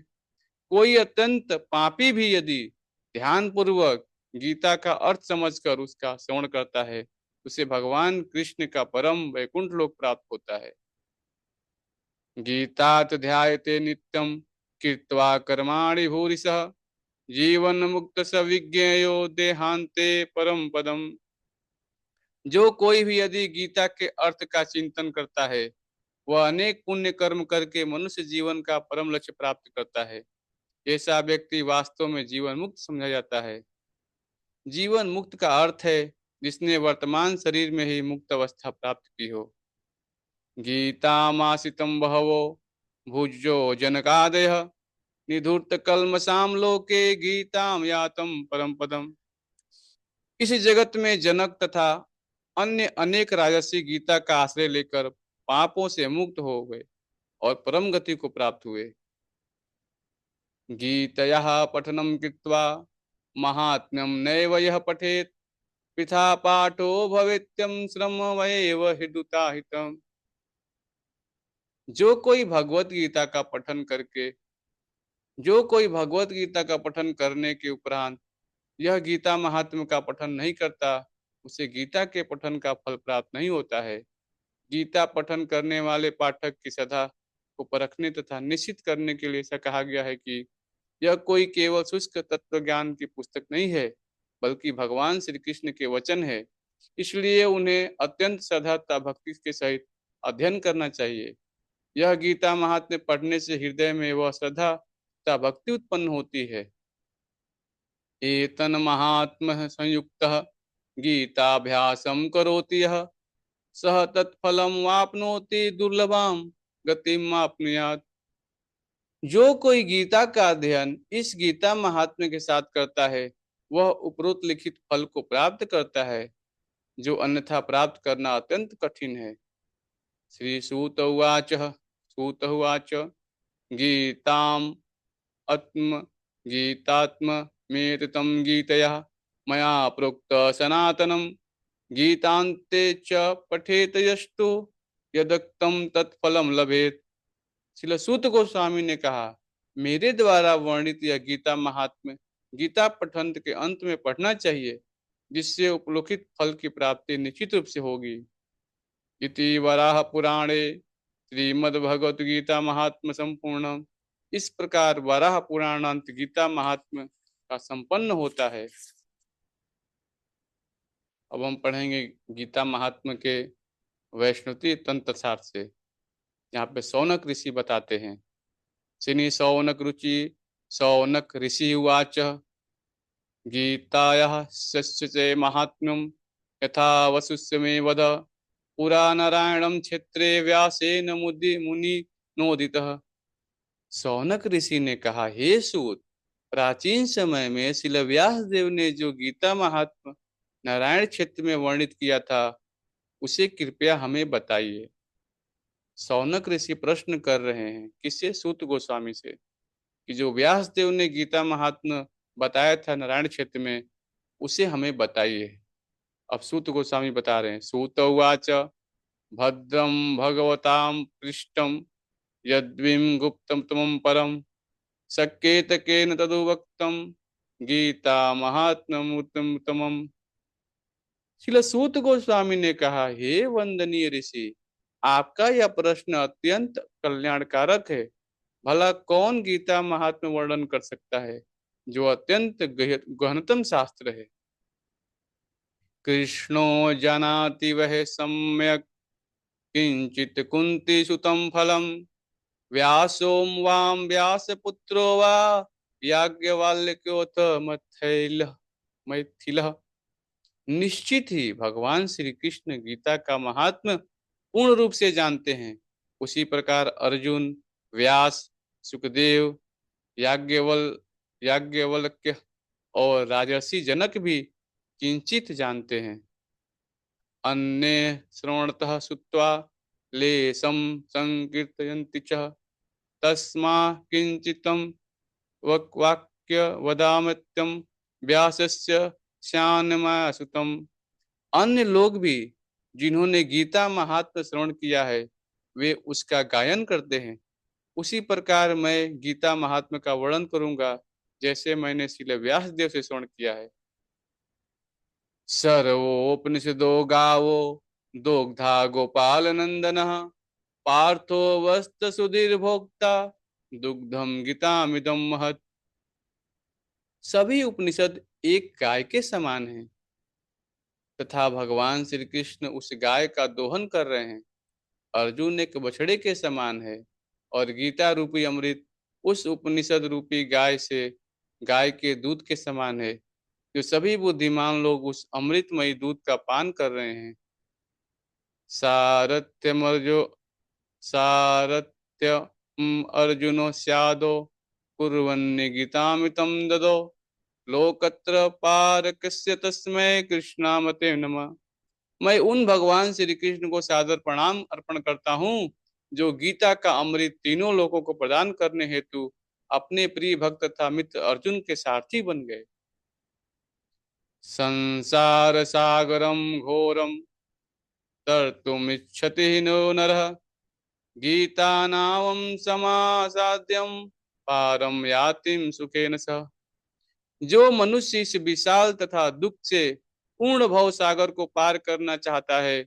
कोई अत्यंत पापी भी यदि ध्यान पूर्वक गीता का अर्थ समझकर उसका श्रवण करता है उसे भगवान कृष्ण का परम वैकुंठ लोक प्राप्त होता है। गीतात ध्यायते नित्यम कृत्वा कर्माणि भूरिशः जीवन मुक्त स विज्ञेयो देहांते परम पदम। जो कोई भी यदि गीता के अर्थ का चिंतन करता है वह अनेक पुण्य कर्म करके मनुष्य जीवन का परम लक्ष्य प्राप्त करता है। ऐसा व्यक्ति वास्तव में जीवन मुक्त समझा जाता है। जीवन मुक्त का अर्थ है जिसने वर्तमान शरीर में ही मुक्त अवस्था प्राप्त की हो। गीतामासितं बहवो भुजो जनकादयः निधूर्त कल्मषाम लोके गीताम यातम परम पदम। इस जगत में जनक तथा अन्य अनेक राजर्षि गीता का आश्रय लेकर पापों से मुक्त हो गए और परम गति को प्राप्त हुए। गीतयः पठनं कृत्वा महात्म्यं नैव यः पठेत् पृथा पाठो भवेत्यं श्रममेव हिदुताहितम्। जो कोई भगवत गीता का पठन करके जो कोई भगवत गीता का पठन करने के उपरांत यह गीता महात्म्य का पठन नहीं करता उसे गीता के पठन का फल प्राप्त नहीं होता है। गीता पठन करने वाले पाठक की श्रद्धा को परखने तथा निश्चित करने के लिए ऐसा कहा गया है कि यह कोई केवल शुष्क तत्व ज्ञान की पुस्तक नहीं है बल्कि भगवान श्री कृष्ण के वचन है। इसलिए उन्हें अत्यंत श्रद्धा तथा भक्ति के सहित अध्ययन करना चाहिए। यह गीता महात्म्य पढ़ने से हृदय में वह श्रद्धा तथा भक्ति उत्पन्न होती है। एतन महात्म संयुक्त गीताभ्यासम करोति यः सह तत्फलम वाप्नोति दुर्लभम गतिम आपनुयात्। जो कोई गीता का अध्ययन इस गीता महात्म्य के साथ करता है वह उपरोक्त लिखित फल को प्राप्त करता है जो अन्यथा प्राप्त करना अत्यंत कठिन है। श्री सूत उवाच सूत उवाच गीताम आत्म गीतात्म मेततं गीतया मया प्रोक्त सनातनम गीतांते च पठेत यस्तु यदक्तम तत्फलम लभेत। श्रील सूत गोस्वामी ने कहा मेरे द्वारा वर्णित यह गीता महात्म्य गीता पठन के अंत में पढ़ना चाहिए जिससे उपलोकित फल की प्राप्ति निश्चित रूप से होगी। इति वराह पुराणे श्रीमद्भगवत गीता महात्म संपूर्ण। इस प्रकार वराह पुराणांत गीता महात्म्य का संपन्न होता है। अब हम पढ़ेंगे गीता महात्म्य के वैष्णवती तंत्र सार से। यहाँ पे सौनक ऋषि बताते हैं। श्री सौनक रुचि सौनक ऋषि उवाच गीतायाः सस्यचे महात्म्यं यथा वसुस्य मे वद पुरा नारायणं क्षेत्रे व्यासेन मुनि नोदितः। सौनक ऋषि ने कहा हे सूत, प्राचीन समय में श्रील व्यास देव ने जो गीता महात्म्य नारायण क्षेत्र में वर्णित किया था, उसे कृपया हमें बताइए। शौनक ऋषि प्रश्न कर रहे हैं, किससे? सूत गोस्वामी से, कि जो व्यास देव ने गीता महात्म्य बताया था नारायण क्षेत्र में, उसे हमें बताइए। अब सूत गोस्वामी बता रहे हैं। सूत उवाच भद्रम भगवताम पृष्टम यद्विम गुप्तम तमम परम सकेतकेन तदुवक्तम गीता महात्म्यमुत्तम तमम। श्रील सूत गोस्वामी ने कहा, हे वंदनीय ऋषि, आपका यह प्रश्न अत्यंत कल्याणकारक है। भला कौन गीता महात्म्य वर्णन कर सकता है, जो अत्यंत गहनतम शास्त्र है। कृष्णो जानाति वह सम्यक किंचित कुंती सुतम फलम व्यासोम वाम व्यास पुत्रो वा याज्ञवल्क्योऽथ मैथिल मैथिल। निश्चित ही भगवान श्री कृष्ण गीता का महात्म्य पूर्ण रूप से जानते हैं। उसी प्रकार अर्जुन, व्यास, सुखदेव, याज्ञवल याज्ञवल्क्य और राजर्षि जनक भी किंचित जानते हैं। अन्ये श्रवणतः श्रुत्वा लेशं संकीर्तयन्ति च तस्मा किंचितं वाक्य वदामत्यम व्यासस्य श्यानमासुतम। अन्य लोग भी जिन्होंने गीता महात्म्य श्रवण किया है, वे उसका गायन करते हैं। उसी प्रकार मैं गीता महात्म्य का वर्णन करूंगा, जैसे मैंने श्रील व्यास देव से श्रवण किया है। सर्वोपनिषदो गावो दोग्धा गोपाल नंदनः पार्थो वस्त सुधीर भोक्ता दुग्धम गीतामिदम महत्। सभी उपनिषद एक गाय के समान हैं, तथा भगवान श्री कृष्ण उस गाय का दोहन कर रहे हैं। अर्जुन एक बछड़े के समान है, और गीता रूपी अमृत उस उपनिषद रूपी गाय के दूध के समान है, जो सभी बुद्धिमान लोग उस अमृतमयी दूध का पान कर रहे हैं। सारथ्यमर्जो सारथ्य अर्जुनो स्यादो कुर्वन्नि गीतामृतं ददो लोकत्र पारकस्य तस्मै कृष्णामते नमः। मैं उन भगवान श्री कृष्ण को सादर प्रणाम अर्पण करता हूँ, जो गीता का अमृत तीनों लोगों को प्रदान करने हेतु अपने प्रिय भक्त तथा मित्र अर्जुन के सारथी बन गए। संसार सागरम घोरम तरतुमिच्छति नो नरः गीता नावम समासाद्यम पारम यातिम सुखेन सह। जो मनुष्य इस विशाल तथा दुख से पूर्ण भव सागर को पार करना चाहता है,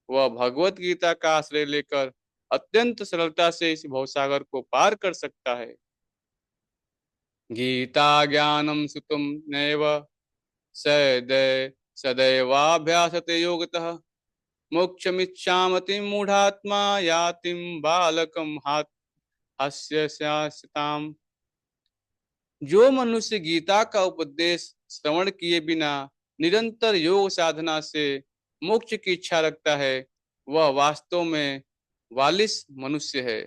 वह भगवत गीता का आश्रय लेकर अत्यंत सरलता से इस भवसागर को पार कर सकता है। गीता ज्ञानम सुतम नैव सदैव सदैवाभ्यासते योगतः मोक्षमिच्छामति मूढ़ात्मा यातिम बालकम हास्यस्यास्यताम। जो मनुष्य गीता का उपदेश श्रवण किए बिना निरंतर योग साधना से मोक्ष की इच्छा रखता है, वह वास्तव में वालिस मनुष्य है।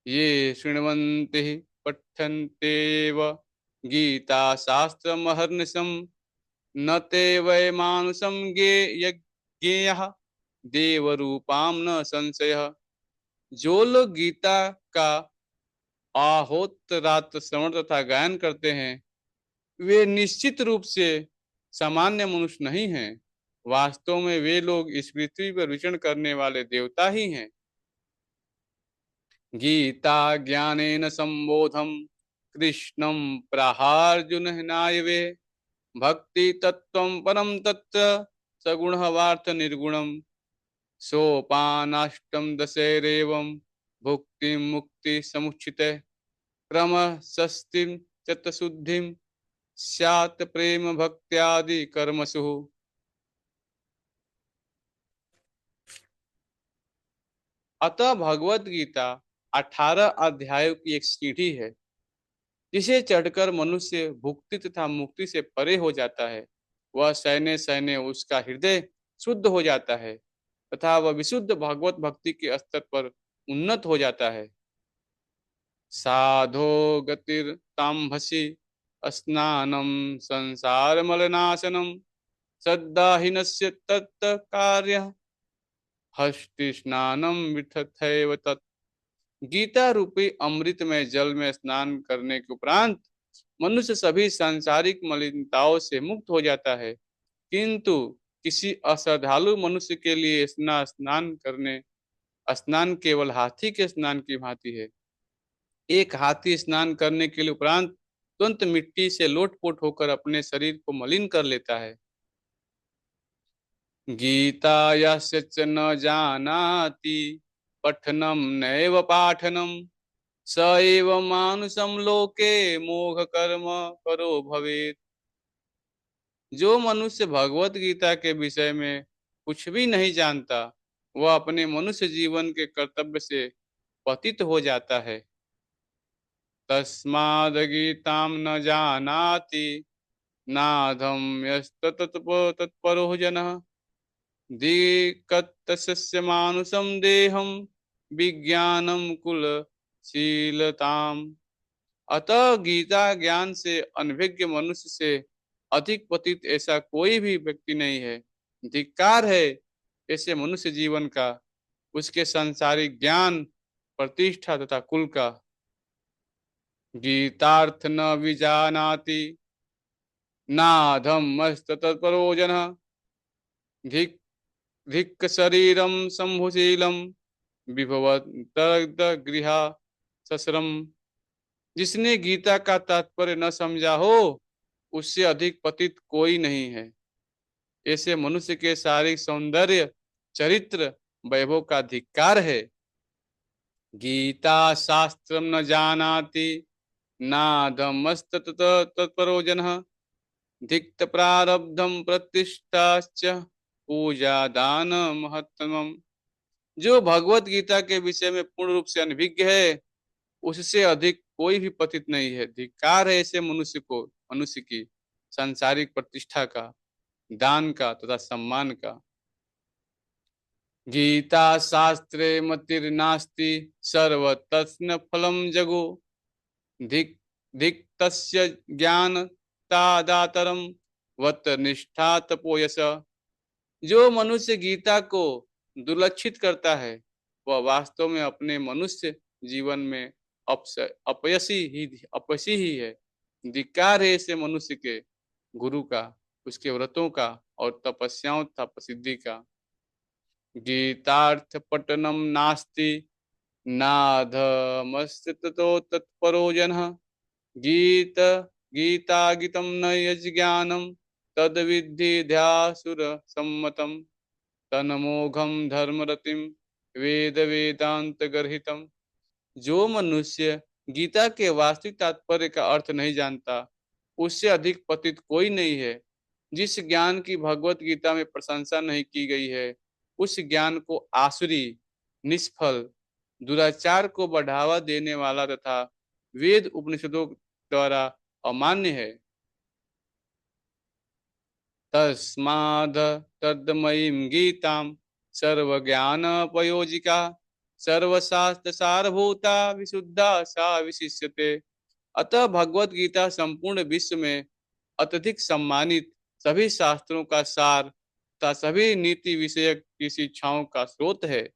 ये शृण्वन्ति पठन्तेव गीता शास्त्रमहर्निशम् न ते वै मानुषं ज्ञेयः देवरूपां न संशयः। जो लोग गीता का अहोरात्र श्रवण तथा गायन करते हैं, वे निश्चित रूप से सामान्य मनुष्य नहीं हैं। वास्तव में वे लोग इस पृथ्वी पर विचरण करने वाले देवता ही हैं। गीता ज्ञानेन संबोधम कृष्णं प्राहार्जुन नायवे भक्ति तत्वं परम तत्र सगुण वार्थ निर्गुणम सोपानाष्टम दशैरेवं भुक्ति मुक्ति समुचिते क्रम षष्टिम चतुशुद्धिम स्यात् प्रेम भक्त्यादि कर्मसु। अतः भगवत गीता 18 अध्यायों की एक सीढ़ी है, जिसे चढ़कर मनुष्य भुक्ति तथा मुक्ति से परे हो जाता है। वह सैने सैने उसका हृदय शुद्ध हो जाता है, तथा वह विशुद्ध भगवत भक्ति के स्तर पर उन्नत हो जाता है। साधो गतिर्ताम्भसि स्नानम संसार मलनाशनम श्रद्धाहीनस्य तत् कार्यः हस्ति स्नानम विथथैव तत्। गीता रूपी अमृतमय जल में स्नान करने के उपरांत मनुष्य सभी सांसारिक मलिनताओं से मुक्त हो जाता है। किंतु किसी अश्रद्धालु मनुष्य के लिए स्नान केवल हाथी के स्नान की भांति है। एक हाथी स्नान करने के लिए उपरांत तुरंत मिट्टी से लोटपोट होकर अपने शरीर को मलिन कर लेता है। गीता यस्य च न जानाति पठनम नैव पाठनम स एव मानुषम लोके मोघ कर्म करो भवेत्। जो मनुष्य भगवत गीता के विषय में कुछ भी नहीं जानता, वह अपने मनुष्य जीवन के कर्तव्य से पतित हो जाता है। तस्माद् गीतां न जानाति नाधम तत्परो जनः दिक्कतस्य मानुषं देहं विज्ञानम कुलशीलताम। अतः गीता ज्ञान से अनभिज्ञ मनुष्य से अधिक पतित ऐसा कोई भी व्यक्ति नहीं है। धिक्कार है ऐसे मनुष्य जीवन का, उसके सांसारिक ज्ञान, प्रतिष्ठा तथा कुल का। गीतार्थ न विजानाति नाधमस्तत्परो जनः धिक् धिक् शरीरम संभुशीलम विभवत गृहा ससरम। जिसने गीता का तात्पर्य न समझा हो, उससे अधिक पतित कोई नहीं है। ऐसे मनुष्य के शारीरिक सौंदर्य, चरित्र, वैभव का धिक्कार है। गीता शास्त्रम न जानाति नाधमस्तत्परो जनः धिक्त प्रारब्धम प्रतिष्ठाश्च पूजा दान महत्तमम। जो भगवत गीता के विषय में पूर्ण रूप से अनभिज्ञ है, उससे अधिक कोई भी पतित नहीं है। धिक्कार है ऐसे मनुष्य की सांसारिक प्रतिष्ठा का, दान का तथा सम्मान का। गीता शास्त्रे मतिर्नास्ति सर्वतस्न फलम जगो धिक धिक तस्य ज्ञान तादातरम वत निष्ठा तपोयस। जो मनुष्य गीता को दुर्लक्षित करता है, वह वास्तव में अपने मनुष्य जीवन में अपयसी ही है। धिक्कार है ऐसे मनुष्य के गुरु का, उसके व्रतों का और तपस्याओं तथा प्रसिद्धि का। गीतार्थ पठनम नास्ति नाधमस्य ततो तत्परो जनः गीत गीता गीतम न यज्ञानम तद विद्धि ध्यासुर सम्मतम तनमोघम धर्मरतिम वेद वेदांत गर्हितम। जो मनुष्य गीता के वास्तविक तात्पर्य का अर्थ नहीं जानता, उससे अधिक पतित कोई नहीं है। जिस ज्ञान की भगवत गीता में प्रशंसा नहीं की गई है, उस ज्ञान को आसुरी, निष्फल, दुराचार को बढ़ावा देने वाला तथा वेद उपनिषदों द्वारा अमान्य है। तस्माद् तद्मयीं गीतां सर्वज्ञानोपयोजिका सर्वशास्त्र सारभूता विशुद्धा सा विशिष्यते। अतः भगवत गीता संपूर्ण विश्व में अत्यधिक सम्मानित, सभी शास्त्रों का सार तथा सभी नीति विषयक की शिक्षाओं का स्रोत है।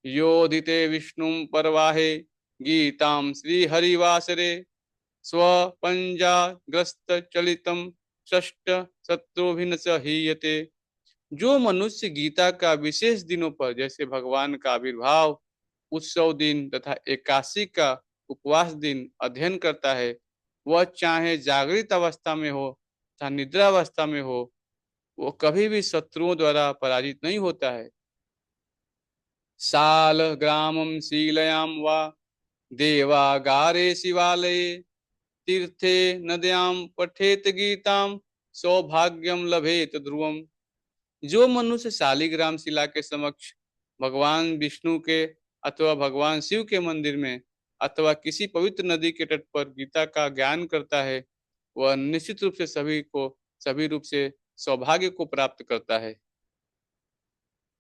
योदिते विष्णु परवाहे गीतां श्री हरिवासरे स्वपंजाग्रस्त चलितम षष्ठ शत्रुभिन्न च हीयते। जो मनुष्य गीता का विशेष दिनों पर जैसे भगवान का आविर्भाव, उत्सव दिन तथा एकादशी का उपवास दिन अध्ययन करता है, वह चाहे जागृत अवस्था में हो चाहे निद्रावस्था में हो, वो कभी भी शत्रुओं द्वारा पराजित नहीं होता है। साल ग्रामम शीलयाम वा देवागारे शिवालये तीर्थे नद्यां पठेत गीताम सौभाग्यम लभेत ध्रुवम। जो मनुष्य शालिग्राम शिला के समक्ष, भगवान विष्णु के अथवा भगवान शिव के मंदिर में अथवा किसी पवित्र नदी के तट पर गीता का ज्ञान करता है, वह निश्चित रूप से सभी रूप से सौभाग्य को प्राप्त करता है।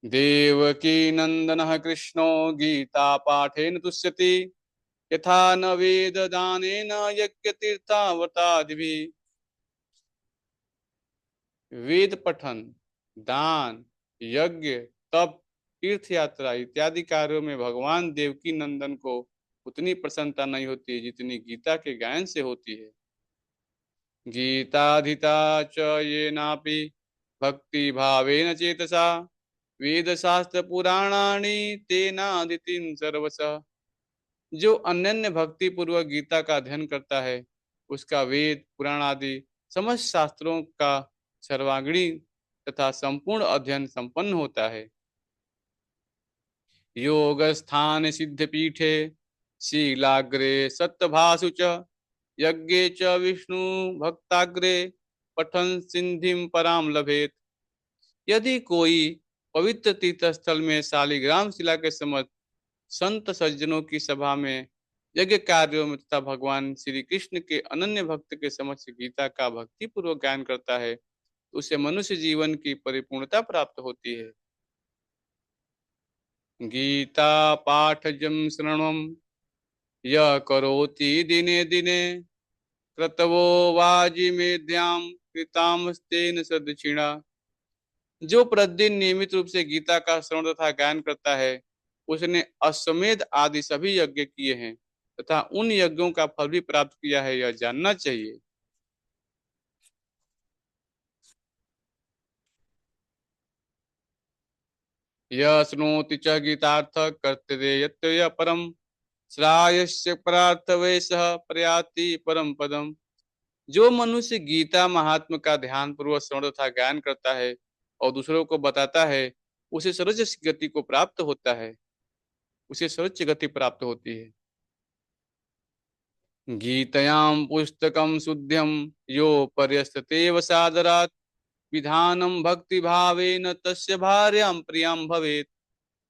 देवकी नंदन कृष्णो गीता पाठेन तुष्यति यथा न वेद दानेन यज्ञ तीर्थावतादिभिः। वेद पठन, दान, यज्ञ, तप, तीर्थ यात्रा इत्यादि कार्यों में भगवान देवकी नंदन को उतनी प्रसन्नता नहीं होती जितनी गीता के गायन से होती है। गीताधिता च ये नापि भक्ति भावेन चेतसा वेद शास्त्र पुराणानि तेनादितिन सर्वसः। जो अनन्य भक्ति पूर्वक गीता का अध्ययन करता है उसका वेद पुराण आदि समस्त शास्त्रों का सर्वांगीण तथा संपूर्ण अध्ययन संपन्न होता है। योग स्थान सिद्ध पीठे शीलाग्रे सत्यभासु च यज्ञे च विष्णु भक्ताग्रे पठन सिंधिम पराम लभेत। यदि कोई पवित्र तीर्थ स्थल में शालिग्राम शिला के समक्ष संत सज्जनों की सभा में यज्ञ कार्यों में तथा भगवान श्री कृष्ण के अनन्य भक्त के समक्ष गीता का भक्ति पूर्वक गायन करता है तो उसे मनुष्य जीवन की परिपूर्णता प्राप्त होती है। गीता पाठ जम श्रणम यह करोति दिने दिने क्रतवो वाजी मेद्याम कृतामस्तेन सदक्षिणा। जो प्रतिदिन नियमित रूप से गीता का श्रवण तथा गायन करता है उसने अश्वमेध आदि सभी यज्ञ किए हैं तथा उन यज्ञों का फल भी प्राप्त किया है, यह जानना चाहिए। यह श्रृणोति च गीतार्थ कर्तव्य यत्तय परम श्रायस्य परार्थ वै सह प्रयाति परम पदम। जो मनुष्य गीता महात्म का ध्यान पूर्वक श्रवण तथा गायन करता है और दूसरों को बताता है उसे सर्वोच्च गति को प्राप्त होता है, उसे सर्वोच्च गति प्राप्त होती है। गीतयां पुस्तकं शुद्ध्यं यो पर्यस्ततेव सादरात् विधानं भक्ति भावेन तस्य भार्यां प्रियां भवेत्।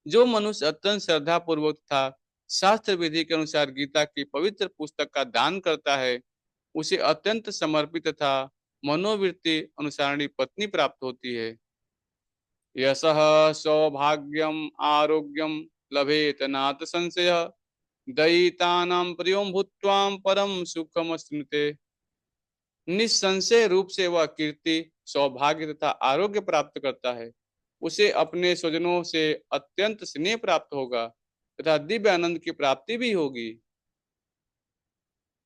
जो मनुष्य अत्यंत श्रद्धा पूर्वक था शास्त्र विधि के अनुसार गीता की पवित्र पुस्तक का दान करता है उसे अत्यंत समर्पित तथा मनोवृत्ति अनुसारणी पत्नी प्राप्त होती है। यशः सौभाग्यम आरोग्यम लभेत नाथ संशय दयितानां प्रियों भूत्वां परम सुखम स्नुते। निस्संशय रूप से वह कीर्ति सौभाग्य तथा आरोग्य प्राप्त करता है, उसे अपने स्वजनों से अत्यंत स्नेह प्राप्त होगा तथा दिव्य आनंद की प्राप्ति भी होगी।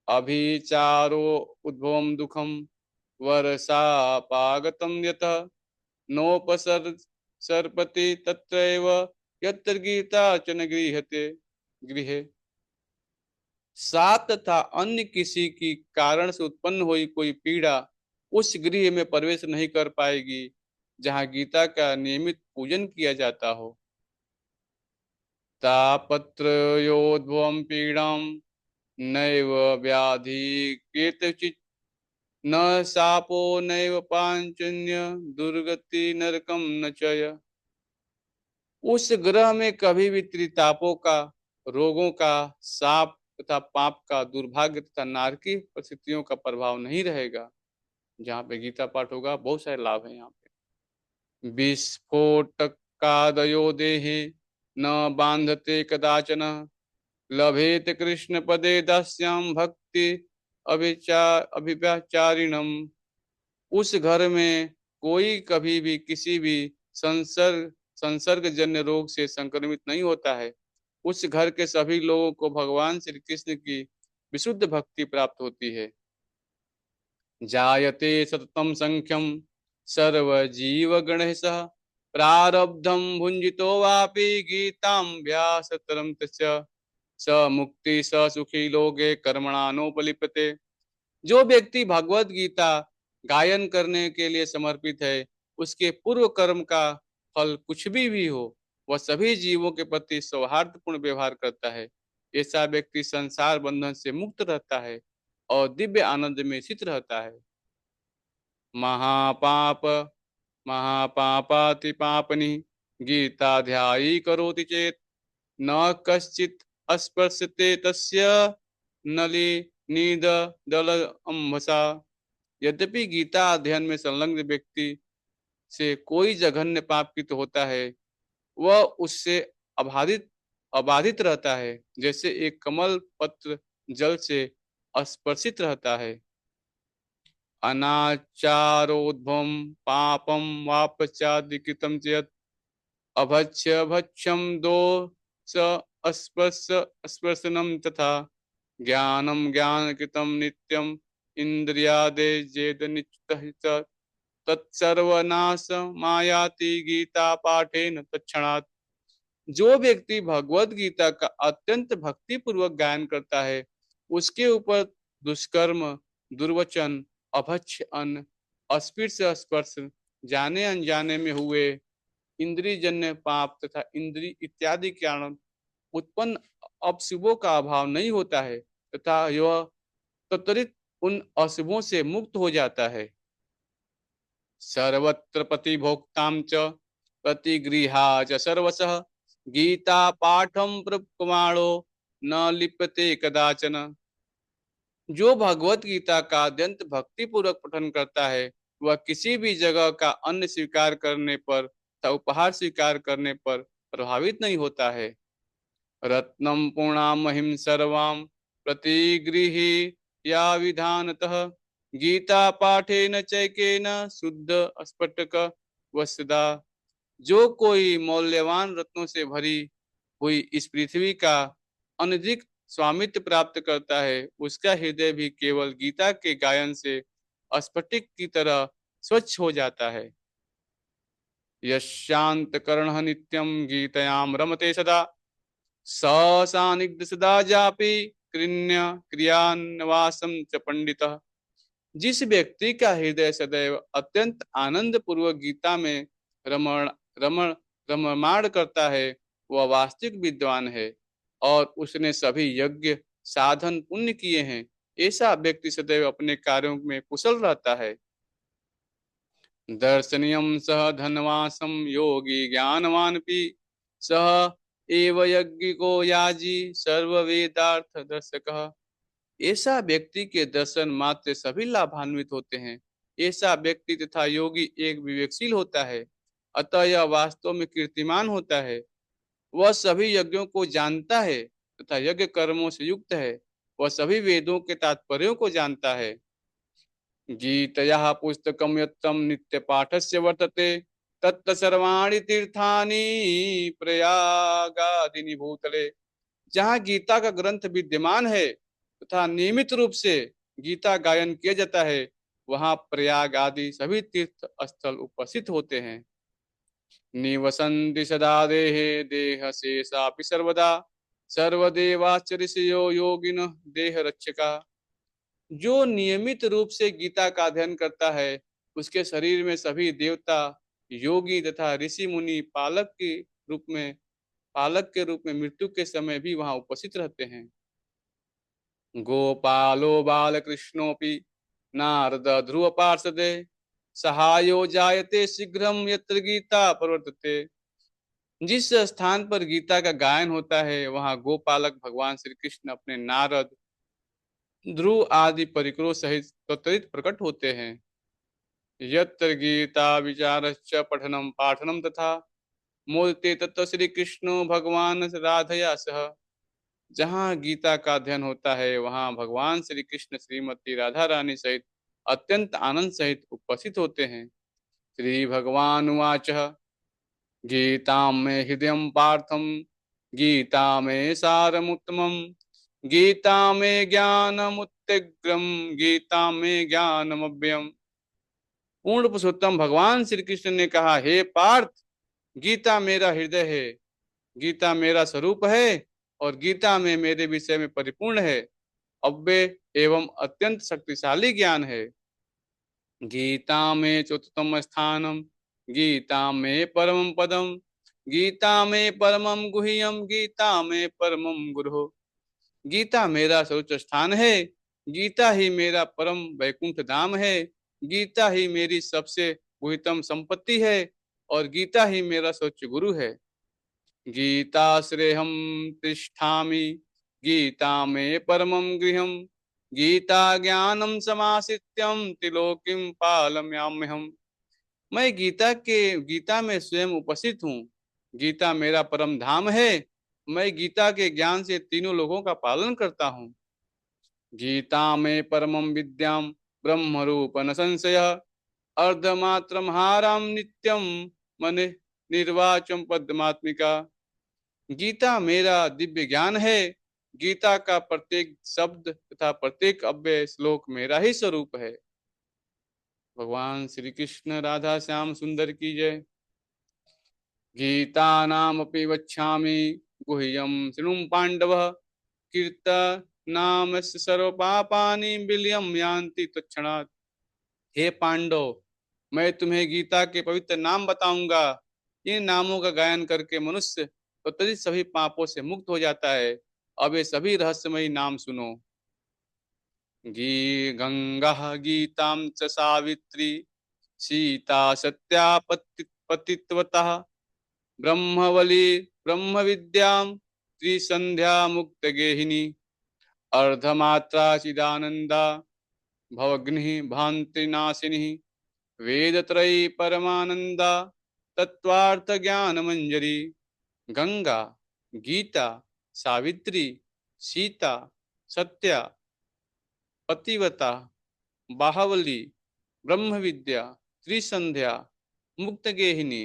अभिचारो उद्भवम दुखम वर्षा पागतम यत नोपसर सरपति तत्रैव यत्र गीता च न गृह्यते गृहे। सात तथा अन्य किसी की कारण से उत्पन्न हुई कोई पीड़ा उस गृह में प्रवेश नहीं कर पाएगी जहाँ गीता का नियमित पूजन किया जाता हो। तापत्रयोद्भवं पीड़ां नैव व्याधि केतचित् न शापो नैव पांचन्य दुर्गति नरकम न चय। उस ग्रह में कभी भी त्रितापों का, रोगों का, साप तथा पाप का, दुर्भाग्य तथा नारकी परिस्थितियों का प्रभाव नहीं रहेगा। जहाँ पे गीता पाठ होगा बहुत सारे लाभ हैं। यहाँ पे विस्फोटकादयो देहे न बांधते कदाचन लभेत कृष्ण पदे दास्याम भक्ति अभिव्याचारिणम। उस घर में कोई कभी भी किसी भी संसर्गजन्य रोग से संक्रमित नहीं होता है। उस घर के सभी लोगों को भगवान श्री कृष्ण की विशुद्ध भक्ति प्राप्त होती है। जायते सततम संख्यम सर्वजीव गणः सह प्रारब्धम भुंजितो वापि गीतां व्यासतरम तस्य स मुक्ति स सुखी लोके कर्मणानोपलिप्यते। जो व्यक्ति भगवत गीता गायन करने के लिए समर्पित है उसके पूर्व कर्म का फल कुछ भी हो वह सभी जीवों के प्रति सौहार्दपूर्ण व्यवहार करता है। ऐसा व्यक्ति संसार बंधन से मुक्त रहता है और दिव्य आनंद में स्थित रहता है। महापाप महापापाति पापनि गीताध्यायी करोति चेत न कश्चित अस्पृश्यते तस्य नली नीद दल अम्भसा। यद्यपि गीता अध्ययन में संलग्न व्यक्ति से कोई जघन्य पाप कृत होता है वह उससे अबाधित अबाधित रहता है जैसे एक कमल पत्र जल से स्पर्शित रहता है। अनाचारोद्भवं पापं वापचादिकृतं चेत् अभक्ष्य भक्ष्यं दोष स्पर्शनं तथा ज्ञानं ज्ञानकृतं नित्यं इंद्रियादेजेद नित्यः च तत्सर्वनाश मायाति गीता पाठेन तत्क्षणात्। जो व्यक्ति भगवत गीता का अत्यंत भक्ति पूर्वक गायन करता है, उसके ऊपर दुष्कर्म, दुर्वचन, अभक्ष्य अन्न, अस्पृश्य स्पर्श, जाने अनजाने में हुए इंद्रिय जन्य पाप तथा इंद्रिय इत्यादि के कारण उत्पन्न अपशुभों का अभाव नहीं होता है तथा यह त्वरित उन अशुभों से मुक्त हो जाता है। सर्वत्र प्रतिभोक्तां च प्रतिगृहा च सर्वशः गीता पाठम प्रमाणो न लिप्यते कदाचन। जो भगवत गीता का अत्यंत भक्ति पूर्वक पठन करता है, वह किसी भी जगह का अन्न स्वीकार करने पर तथा उपहार स्वीकार करने पर प्रभावित नहीं होता है। रत्नम पूर्णा महिम सर्वाम प्रतिगृही या विधानतः गीता पाठेन चैकेन शुद्ध स्फटिक वसुधा। जो कोई मौल्यवान रत्नों से भरी हुई इस पृथ्वी का अनधिक स्वामित्व प्राप्त करता है, उसका हृदय भी केवल गीता के गायन से स्फटिक की तरह स्वच्छ हो जाता है। यशांत कर्ण नित्यम गीतयाम रमते सदा स सानिग्ध सदा जापि कृण्य क्रियान्वासम च पंडितः। जिस व्यक्ति का हृदय सदैव अत्यंत आनंद पूर्वक गीता में रमण रमण रममाण करता है, वह वास्तविक विद्वान है और उसने सभी यज्ञ साधन पुण्य किए हैं। ऐसा व्यक्ति सदैव अपने कार्यों में कुशल रहता है। दर्शनीयम सह धनवासम योगी ज्ञानवान भी सह एव यज्ञिको याजी सर्व वेदार्थ दर्शक। ऐसा व्यक्ति के दर्शन मात्र सभी लाभान्वित होते हैं। ऐसा व्यक्ति तथा योगी एक विवेकशील होता है, अतः यह वास्तव में कीर्तिमान होता है। वह सभी यज्ञों को जानता है तथा यज्ञ कर्मों से युक्त है। वह सभी वेदों के तात्पर्यों को जानता है। गीतया पुस्तकम यत्तम नित्य पाठस्य वर्तते तत्त सर्वाणि तीर्थानि प्रयागादिनि भूतले। जहाँ गीता का ग्रंथ विद्यमान है तथा नियमित रूप से गीता गायन किया जाता है, वहाँ प्रयाग आदि सभी तीर्थ स्थल उपस्थित होते हैं। निवसन्ति सदा देहे देह शेषापि सर्वदा सर्वदेवाश्चर्यो योगिन देह रक्षका। जो नियमित रूप से गीता का अध्ययन करता है, उसके शरीर में सभी देवता, योगी तथा ऋषि मुनि पालक के रूप में मृत्यु के समय भी वहां उपस्थित रहते हैं। गोपालो बालकृष्णोपि नारद ध्रुव पार्षदे सहायो जायते शीघ्रम यत्र गीता प्रवर्तते। जिस स्थान पर गीता का गायन होता है, वहां गोपालक भगवान श्री कृष्ण अपने नारद, ध्रुव आदि परिकरों सहित त्वरित प्रकट होते हैं। यत्र गीता विचारश्च पठनम पाठनम तथा मूर्ति तत्व श्री कृष्ण भगवान राधया सह। जहाँ गीता का अध्ययन होता है, वहाँ भगवान श्री कृष्ण श्रीमती राधा रानी सहित अत्यंत आनंद सहित उपस्थित होते हैं। श्री भगवान उवाच गीता में हृदय पार्थम गीता में सारमुत्तमम गीता में ज्ञानमुत्तिग्रम गीता में ज्ञानमव्ययम। पूर्ण पुरुषोत्तम भगवान श्री कृष्ण ने कहा, हे पार्थ, गीता मेरा हृदय है, गीता मेरा स्वरूप है और गीता में मेरे विषय में परिपूर्ण है अव्यय एवं अत्यंत शक्तिशाली ज्ञान है। गीता में चतुर्थम स्थानम गीता में परमम पदम गीता में परमम गुह्यम गीता में परमम गुरु। गीता मेरा सर्वोच्च स्थान है, गीता ही मेरा परम वैकुंठ धाम है, गीता ही मेरी सबसे गुह्यतम संपत्ति है और गीता ही मेरा सर्वोच्च गुरु है। गीता श्रेयम तिष्ठामि गीता में परमम गृहम गीता ज्ञानम समासित्यम त्रिलोकीम पालयाम्यहम्। मैं गीता में स्वयं उपस्थित हूँ। गीता मेरा परम धाम है। मैं गीता के ज्ञान से तीनों लोगों का पालन करता हूँ। गीता में परमम विद्याम ब्रह्म रूप न संशय अर्धमात्रम हाराम नित्यम मन निर्वाचम पद्मात्मिका। गीता मेरा दिव्य ज्ञान है। गीता का प्रत्येक शब्द तथा प्रत्येक अव्यय श्लोक मेरा ही स्वरूप है। भगवान श्री कृष्ण राधा श्याम सुंदर की जय। गीता नाम अपि वक्ष्यामि गुह्यं शृणु पांडव कीर्तनाम सर्व पापानि विलयम यान्ति तत्क्षणात्। हे पांडव, मैं तुम्हें गीता के पवित्र नाम बताऊंगा। इन नामों का गायन करके मनुष्य तो तभी सभी पापों से मुक्त हो जाता है। अब ये सभी रहस्यमयी नाम सुनो। गंगा गीतां च सावित्री सीता सत्या पतित्वतः ब्रह्मवली ब्रह्म विद्यां त्रिसंध्या मुक्त गेहिनी अर्धमात्रा चिदानंदा भवग्नि भांतिनाशिनी वेदत्रयी परमानंदा तत्वार्थ ज्ञान मंजरी। गंगा, गीता, सावित्री, सीता, सत्या, पतिव्रता, बाहुबली, ब्रह्म विद्या, त्रिसंध्या, मुक्त गेहिनी,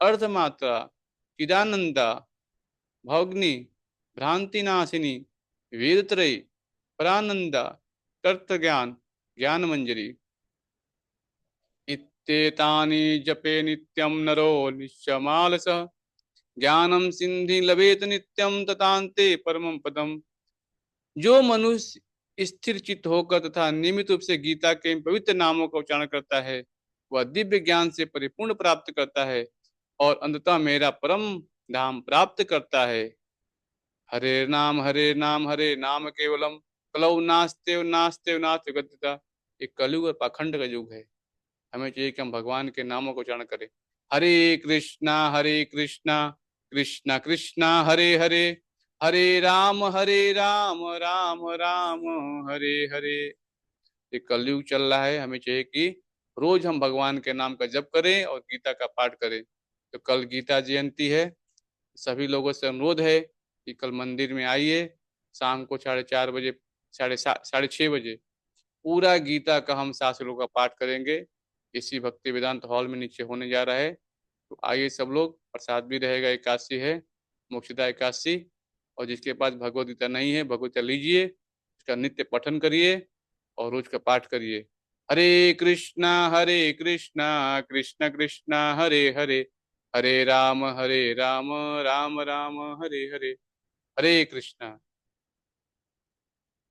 अर्धमात्रा, चिदानंदा, भवग्नि, भ्रांतिनाशिनी, वेदत्रयी, परानंदा, तत्व ज्ञान, ज्ञान मंजरी। इत्येतानि जपे नित्यं नरो निश्चमालसः ज्ञानम सिंधि लभेत नित्यम ततान्ते परमं पदम। जो मनुष्य स्थिर चित्त होकर तथा नियमित रूप से गीता के इन पवित्र नामों का उच्चारण करता है, वह दिव्य ज्ञान से परिपूर्ण प्राप्त करता है और अंततः मेरा परम धाम प्राप्त करता है। हरे नाम हरे नाम केवलम कलौ नास्ते नास्ते नास्ते गत्यता। ये कलयुग और पाखंड का युग है। हमें चाहिए कि हम भगवान के नामों को उच्चारण करें। हरे कृष्णा कृष्णा कृष्णा हरे हरे हरे राम राम राम हरे हरे। ये कलयुग चल रहा है। हमें चाहिए कि रोज हम भगवान के नाम का जप करें और गीता का पाठ करें। तो कल गीता जयंती है। सभी लोगों से अनुरोध है कि कल मंदिर में आइए। शाम को 4:30 बजे, 6:30 बजे पूरा गीता का हम शास्त्रों का पाठ करेंगे। इसी भक्ति वेदांत हॉल में नीचे होने जा रहा है। तो आइए सब लोग। प्रसाद भी रहेगा। एकादशी है, मोक्षदा एकादशी। और जिसके पास भगवद गीता नहीं है, भगवद गीता लीजिए, उसका नित्य पठन करिए और रोज का पाठ करिए। हरे कृष्णा कृष्ण कृष्ण हरे हरे हरे राम राम राम हरे हरे। हरे कृष्णा।